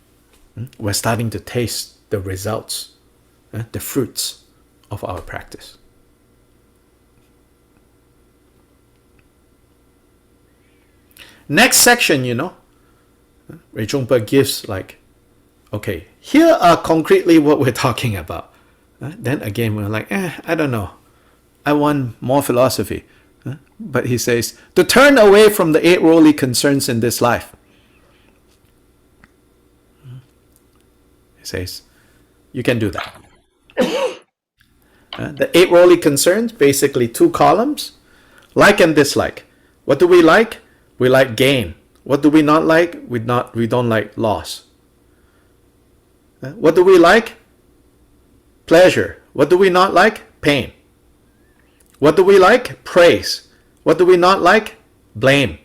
we're starting to taste the results, the fruits of our practice. Next section, Rinpoche gives like, okay, here are concretely what we're talking about. Then again, we're like, I don't know. I want more philosophy. But he says, to turn away from the 8 worldly concerns in this life. He says, you can do that. The 8 worldly concerns, basically 2 columns, like and dislike. What do we like? We like gain. What do we not like? We don't like loss. What do we like? Pleasure. What do we not like? Pain. What do we like? Praise. What do we not like? Blame.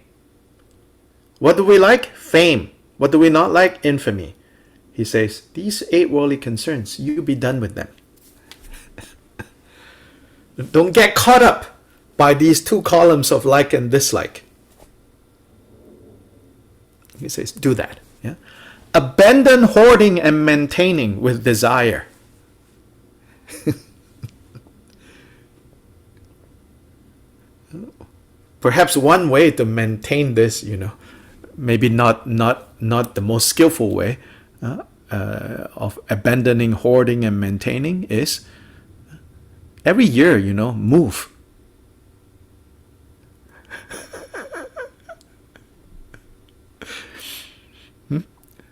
What do we like? Fame. What do we not like? Infamy. He says, these 8 worldly concerns, you be done with them. Don't get caught up by these 2 columns of like and dislike. He says, do that. Yeah? Abandon hoarding and maintaining with desire. Perhaps one way to maintain this, maybe not the most skillful way of abandoning hoarding and maintaining is every year, move.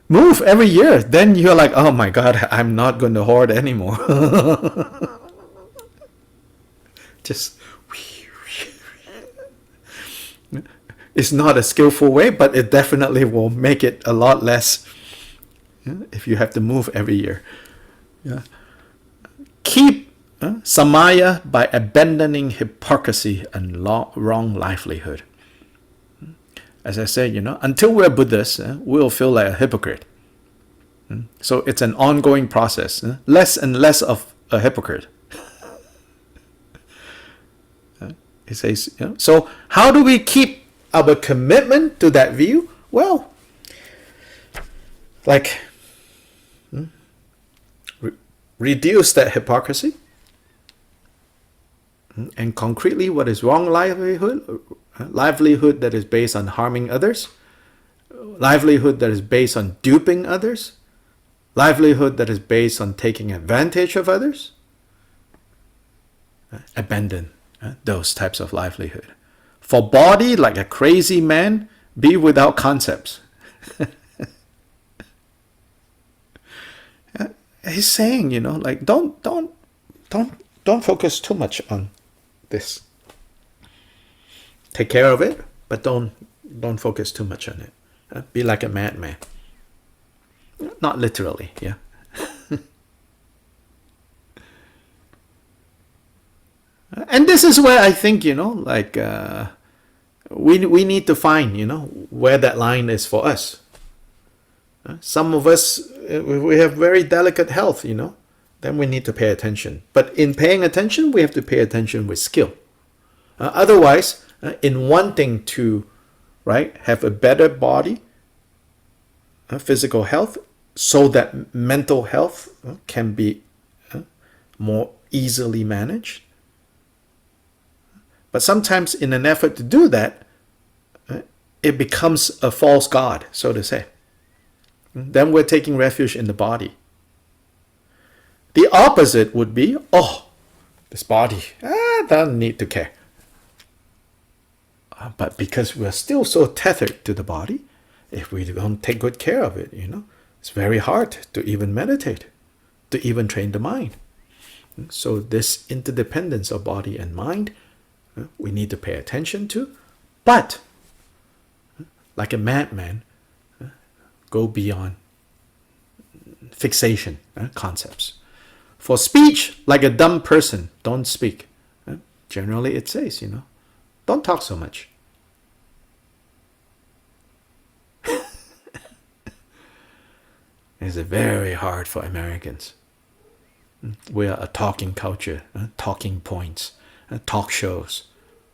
Move every year. Then you're like, oh my God, I'm not going to hoard anymore. Just, it's not a skillful way, but it definitely will make it a lot less if you have to move every year. Yeah. Keep samaya by abandoning hypocrisy and wrong livelihood. As I said, until we're Buddhists, we'll feel like a hypocrite. So it's an ongoing process. Less and less of a hypocrite. He says, so how do we keep our commitment to that view? Well, like, reduce that hypocrisy. And concretely, what is wrong livelihood? Livelihood that is based on harming others. Livelihood that is based on duping others. Livelihood that is based on taking advantage of others. Abandon those types of livelihood. For body, like a crazy man, be without concepts. He's saying, like don't focus too much on this. Take care of it, but don't focus too much on it. Be like a madman. Not literally, yeah. And this is where I think, like we need to find, where that line is for us. Some of us, we have very delicate health, then we need to pay attention. But in paying attention, we have to pay attention with skill. Otherwise, in wanting to, have a better body, physical health, so that mental health can be more easily managed. But sometimes in an effort to do that, it becomes a false god, so to say. Then we're taking refuge in the body. The opposite would be, this body, doesn't need to care. But because we're still so tethered to the body, if we don't take good care of it, it's very hard to even meditate, to even train the mind. So this interdependence of body and mind, we need to pay attention to, but like a madman, go beyond fixation concepts. For speech, like a dumb person, don't speak. Generally it says, don't talk so much. It's very hard for Americans. We are a talking culture, talking points, talk shows,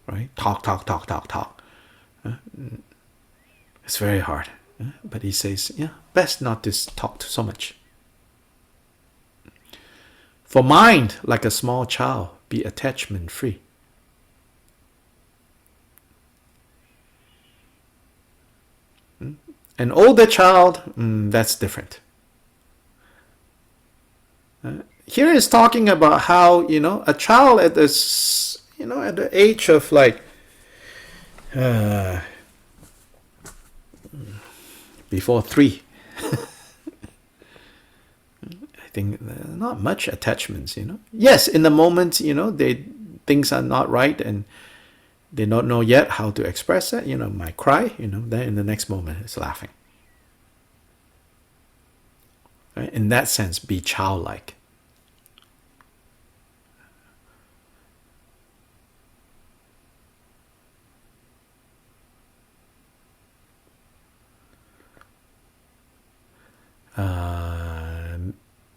right? Talk. It's very hard. But he says, best not to talk so much. For mind, like a small child, be attachment free. An older child, that's different. Here is talking about how, a child at this, at the age of like, before 3, I think not much attachments, Yes, in the moment, things are not right and they don't know yet how to express it, might cry, then in the next moment it's laughing. Right? In that sense, be childlike.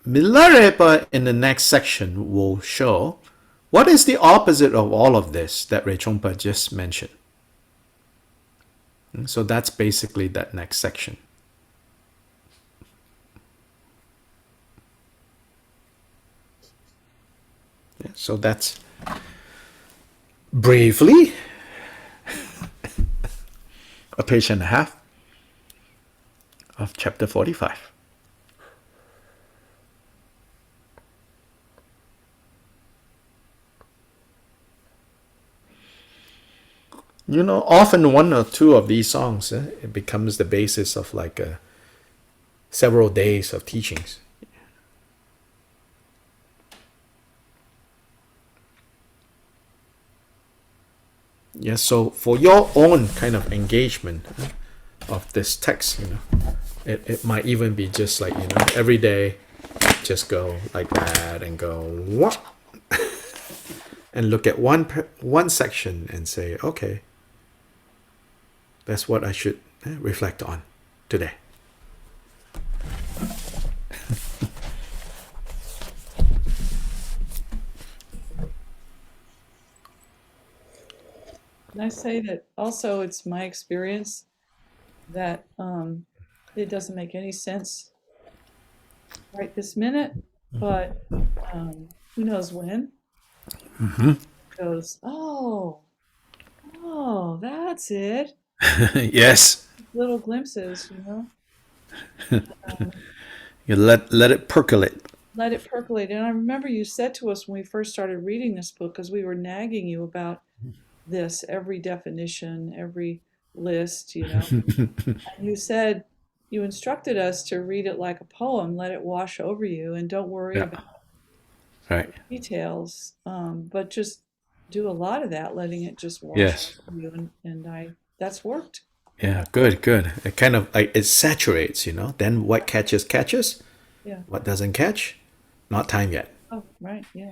Milarepa in the next section will show what is the opposite of all of this that Rechongpa just mentioned. So that's basically that next section. Yeah, so that's briefly a page and a half of chapter 45. Often one or two of these songs, it becomes the basis of like a several days of teachings. Yes, so for your own kind of engagement of this text, it might even be just like, every day, just go like that and go, what? And look at one section and say, okay, that's what I should reflect on today. And I say that also it's my experience that it doesn't make any sense right this minute, but who knows when. Goes, oh, that's it. Yes. Little glimpses, You let it percolate. Let it percolate. And I remember you said to us when we first started reading this book, because we were nagging you about this, every definition, every list, and you said, you instructed us to read it like a poem, let it wash over you, and don't worry about Right. details, but just do a lot of that, letting it just wash Yes. over you, and that's worked. Yeah, good. It kind of like it saturates, Then what catches. Yeah. What doesn't catch, not time yet. Oh, right. Yeah.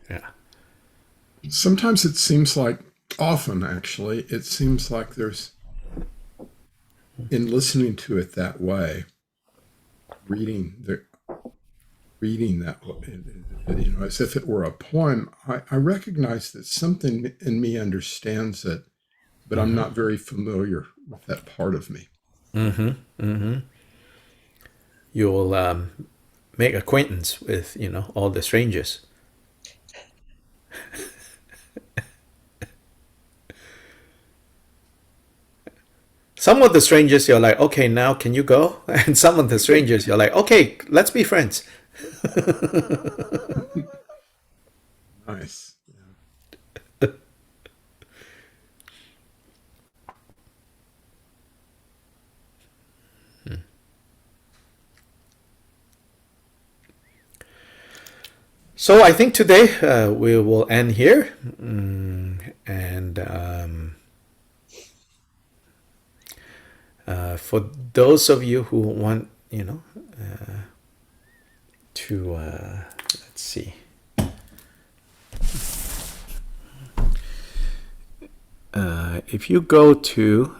Yeah. Sometimes it seems like, often actually, it seems like there's, in listening to it that way, reading that way, as if it were a poem, I recognize that something in me understands it, but I'm not very familiar with that part of me. You'll make acquaintance with, all the strangers. Some of the strangers, you're like, okay, now can you go? And some of the strangers, you're like, okay, let's be friends. Nice. So I think today we will end here. For those of you who want, to, let's see. If you go to,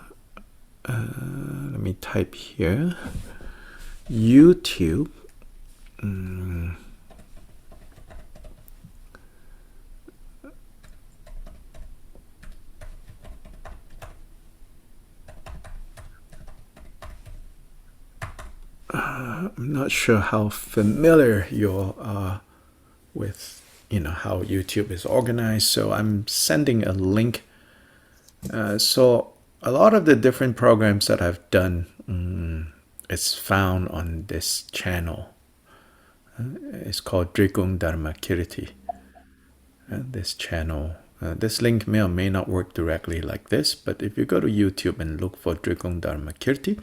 let me type here, YouTube. I'm not sure how familiar you are with, how YouTube is organized. So I'm sending a link. So a lot of the different programs that I've done is found on this channel. It's called Drikung Dharmakirti. This channel. This link may or may not work directly like this, but if you go to YouTube and look for Drikung Dharmakirti,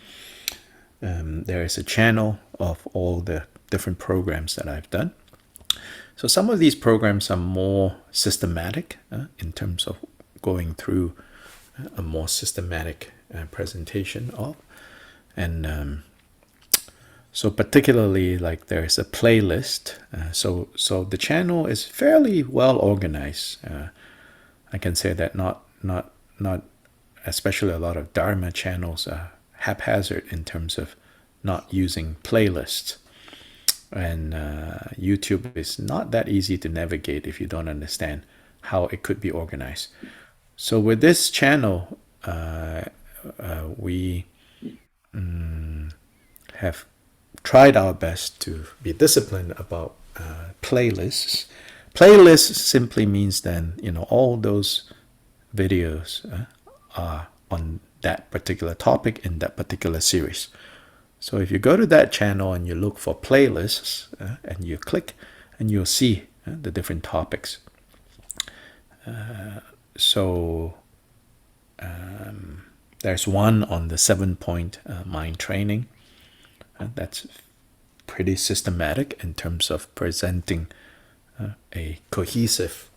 there is a channel of all the different programs that I've done. So some of these programs are more systematic in terms of going through a more systematic presentation of. And so particularly like there's a playlist. So the channel is fairly well organized. I can say that not especially a lot of Dharma channels are haphazard in terms of not using playlists, and YouTube is not that easy to navigate if you don't understand how it could be organized. So with this channel, we have tried our best to be disciplined about playlists. Playlists simply means then all those videos are on that particular topic in that particular series. So if you go to that channel and you look for playlists and you click, and you'll see the different topics. There's one on the 7-point mind training. That's pretty systematic in terms of presenting a cohesive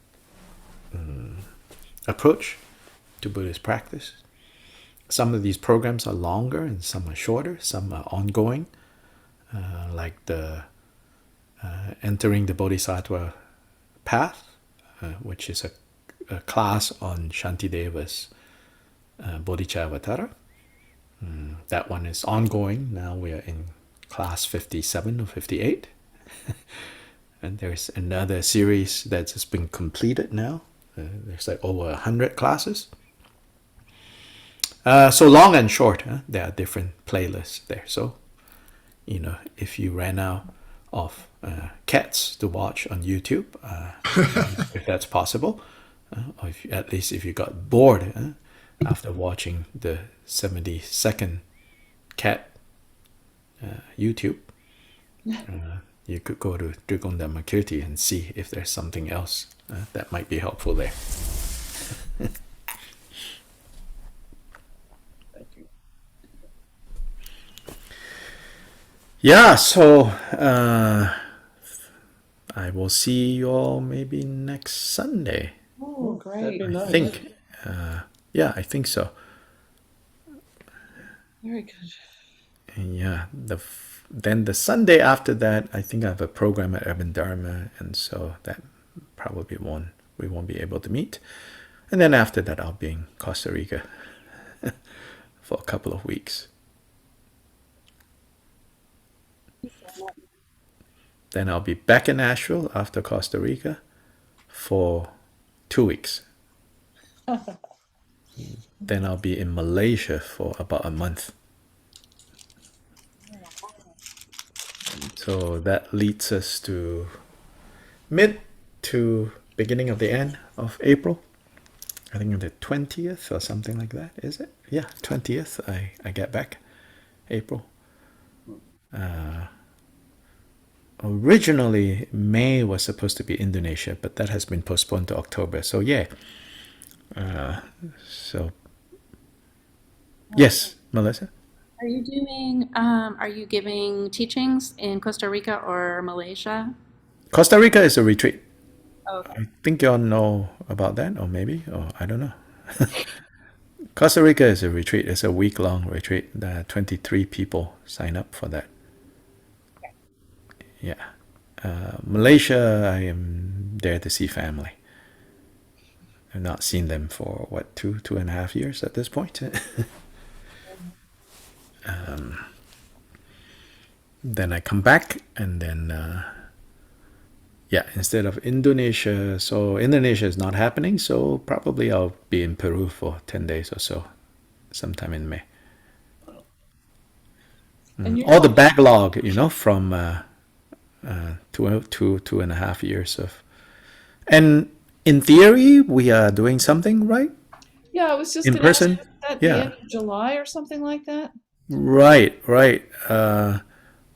approach to Buddhist practice. Some of these programs are longer and some are shorter, some are ongoing, like the Entering the Bodhisattva Path, which is a class on Shantideva's Bodhicharyavatara. That one is ongoing. Now we are in class 57 or 58. And there's another series that's just been completed now. There's like over 100 classes. So long and short, there are different playlists there. So, if you ran out of cats to watch on YouTube, if that's possible, or at least if you got bored after watching the 70-second cat YouTube, you could go to Drikon Dhammakirti and see if there's something else that might be helpful there. Thank you. Yeah, so I will see you all maybe next Sunday. Oh, That'd great. be nice. I think. Yeah, I think so. Very good. And yeah, then the Sunday after that, I think I have a program at Urban Dharma, and so that probably we won't be able to meet. And then after that, I'll be in Costa Rica for a couple of weeks. Then I'll be back in Nashville after Costa Rica for 2 weeks. Then I'll be in Malaysia for about a month. So that leads us to mid to beginning of the end of April. I think the 20th or something like that, is it? Yeah, 20th I get back, April. Originally, May was supposed to be Indonesia, but that has been postponed to October. So yeah. Yes, Melissa? Are you giving teachings in Costa Rica or Malaysia? Costa Rica is a retreat. Okay. I think you all know about that, or maybe, or I don't know. Costa Rica is a retreat. It's a week-long retreat. 23 people sign up for that. Yeah. Malaysia, I am there to see family. I've not seen them for, 2.5 years at this point. Then I come back, and then, instead of Indonesia, so Indonesia is not happening, so probably I'll be in Peru for 10 days or so, sometime in May. And All the backlog, from 2.5 years of, and in theory, we are doing something, right? Yeah, I was just In going to ask person? you, is that Yeah. the end of July or something like that? Right.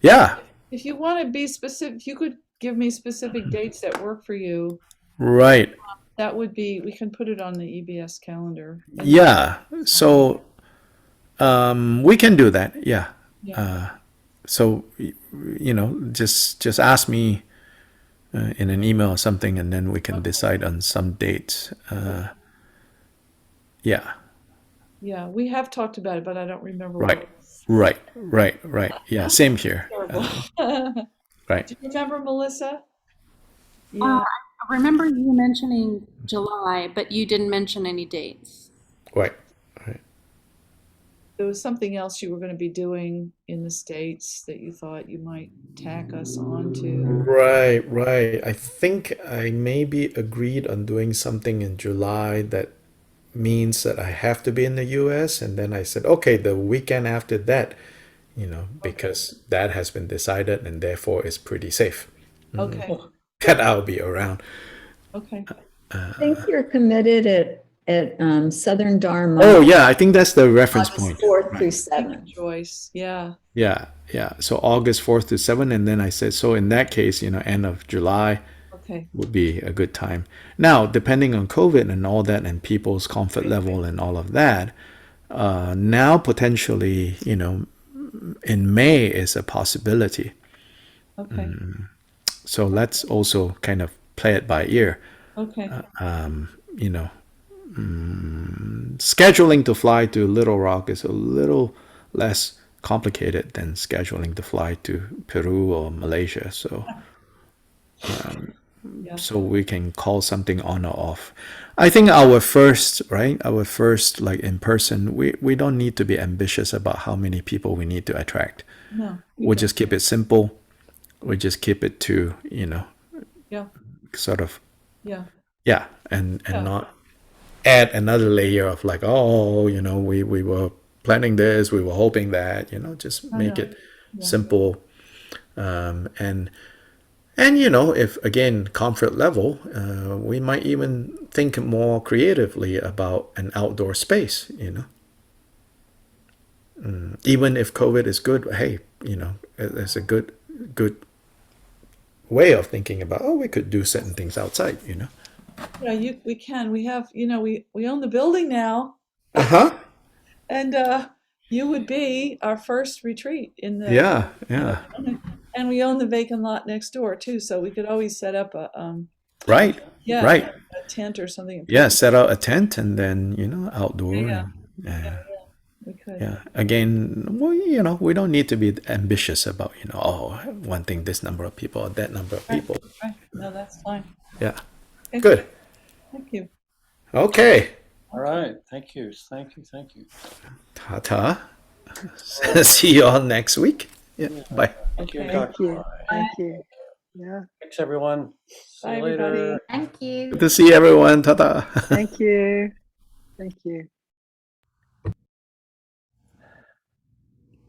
Yeah, If you want to be specific, if you could give me specific dates that work for you, right. that would be, we can put it on the EBS calendar. And- Yeah. So we can do that. Yeah. Yeah. So just ask me in an email or something, and then we can decide on some dates. Yeah. Yeah, we have talked about it, but I don't remember what Right. it was. Right. Yeah. Same here. Terrible. Right. Do you remember, Melissa? I remember you mentioning July, but you didn't mention any dates. Right. There was something else you were going to be doing in the States that you thought you might tack us onto. Right. I think I maybe agreed on doing something in July that means that I have to be in the US, and then I said, okay, the weekend after that, because that has been decided and therefore it's pretty safe Okay. that I'll be around. Okay. I think you're committed at Southern Dharma. Oh yeah, I think that's the reference August point. 4th through Thank you, 7th. Joyce. Yeah. Yeah. So August 4th to 7th, and then I said, so in that case, end of July Okay. would be a good time. Now, depending on COVID and all that and people's comfort level and all of that, Now potentially, in May is a possibility. Okay. So let's also kind of play it by ear. Okay. Scheduling to fly to Little Rock is a little less complicated than scheduling to fly to Peru or Malaysia. So, Yeah. so we can call something on or off. I think our first like in person, we don't need to be ambitious about how many people we need to attract. No. We just keep it simple. We just keep it to, Yeah. sort of, Yeah. yeah, and Yeah. not add another layer of like, we were planning this, we were hoping that, just make it simple. And if again, comfort level, we might even think more creatively about an outdoor space, even if COVID is good, hey, it's a good way of thinking about, we could do certain things outside, Yeah, we can. We have, we own the building now, Uh-huh. and you would be our first retreat in the. Yeah. And we own the vacant lot next door too, so we could always set up a Right. yeah, Right. a tent or something. Yeah, set out a tent and then, outdoor. Yeah. Yeah. We could. Yeah. Again, we don't need to be ambitious about, wanting this number of people or that number of people. Right. No, that's fine. Yeah. Okay. Good. Thank you. Okay. All right. Thank you. Ta-ta. See you all next week. Yeah. Bye. Thank you, Okay. Dr. Thank you. Yeah. Thanks, everyone. See Bye, you later. everybody. Thank you. Good to see everyone. Ta-ta. Thank you. Thank you.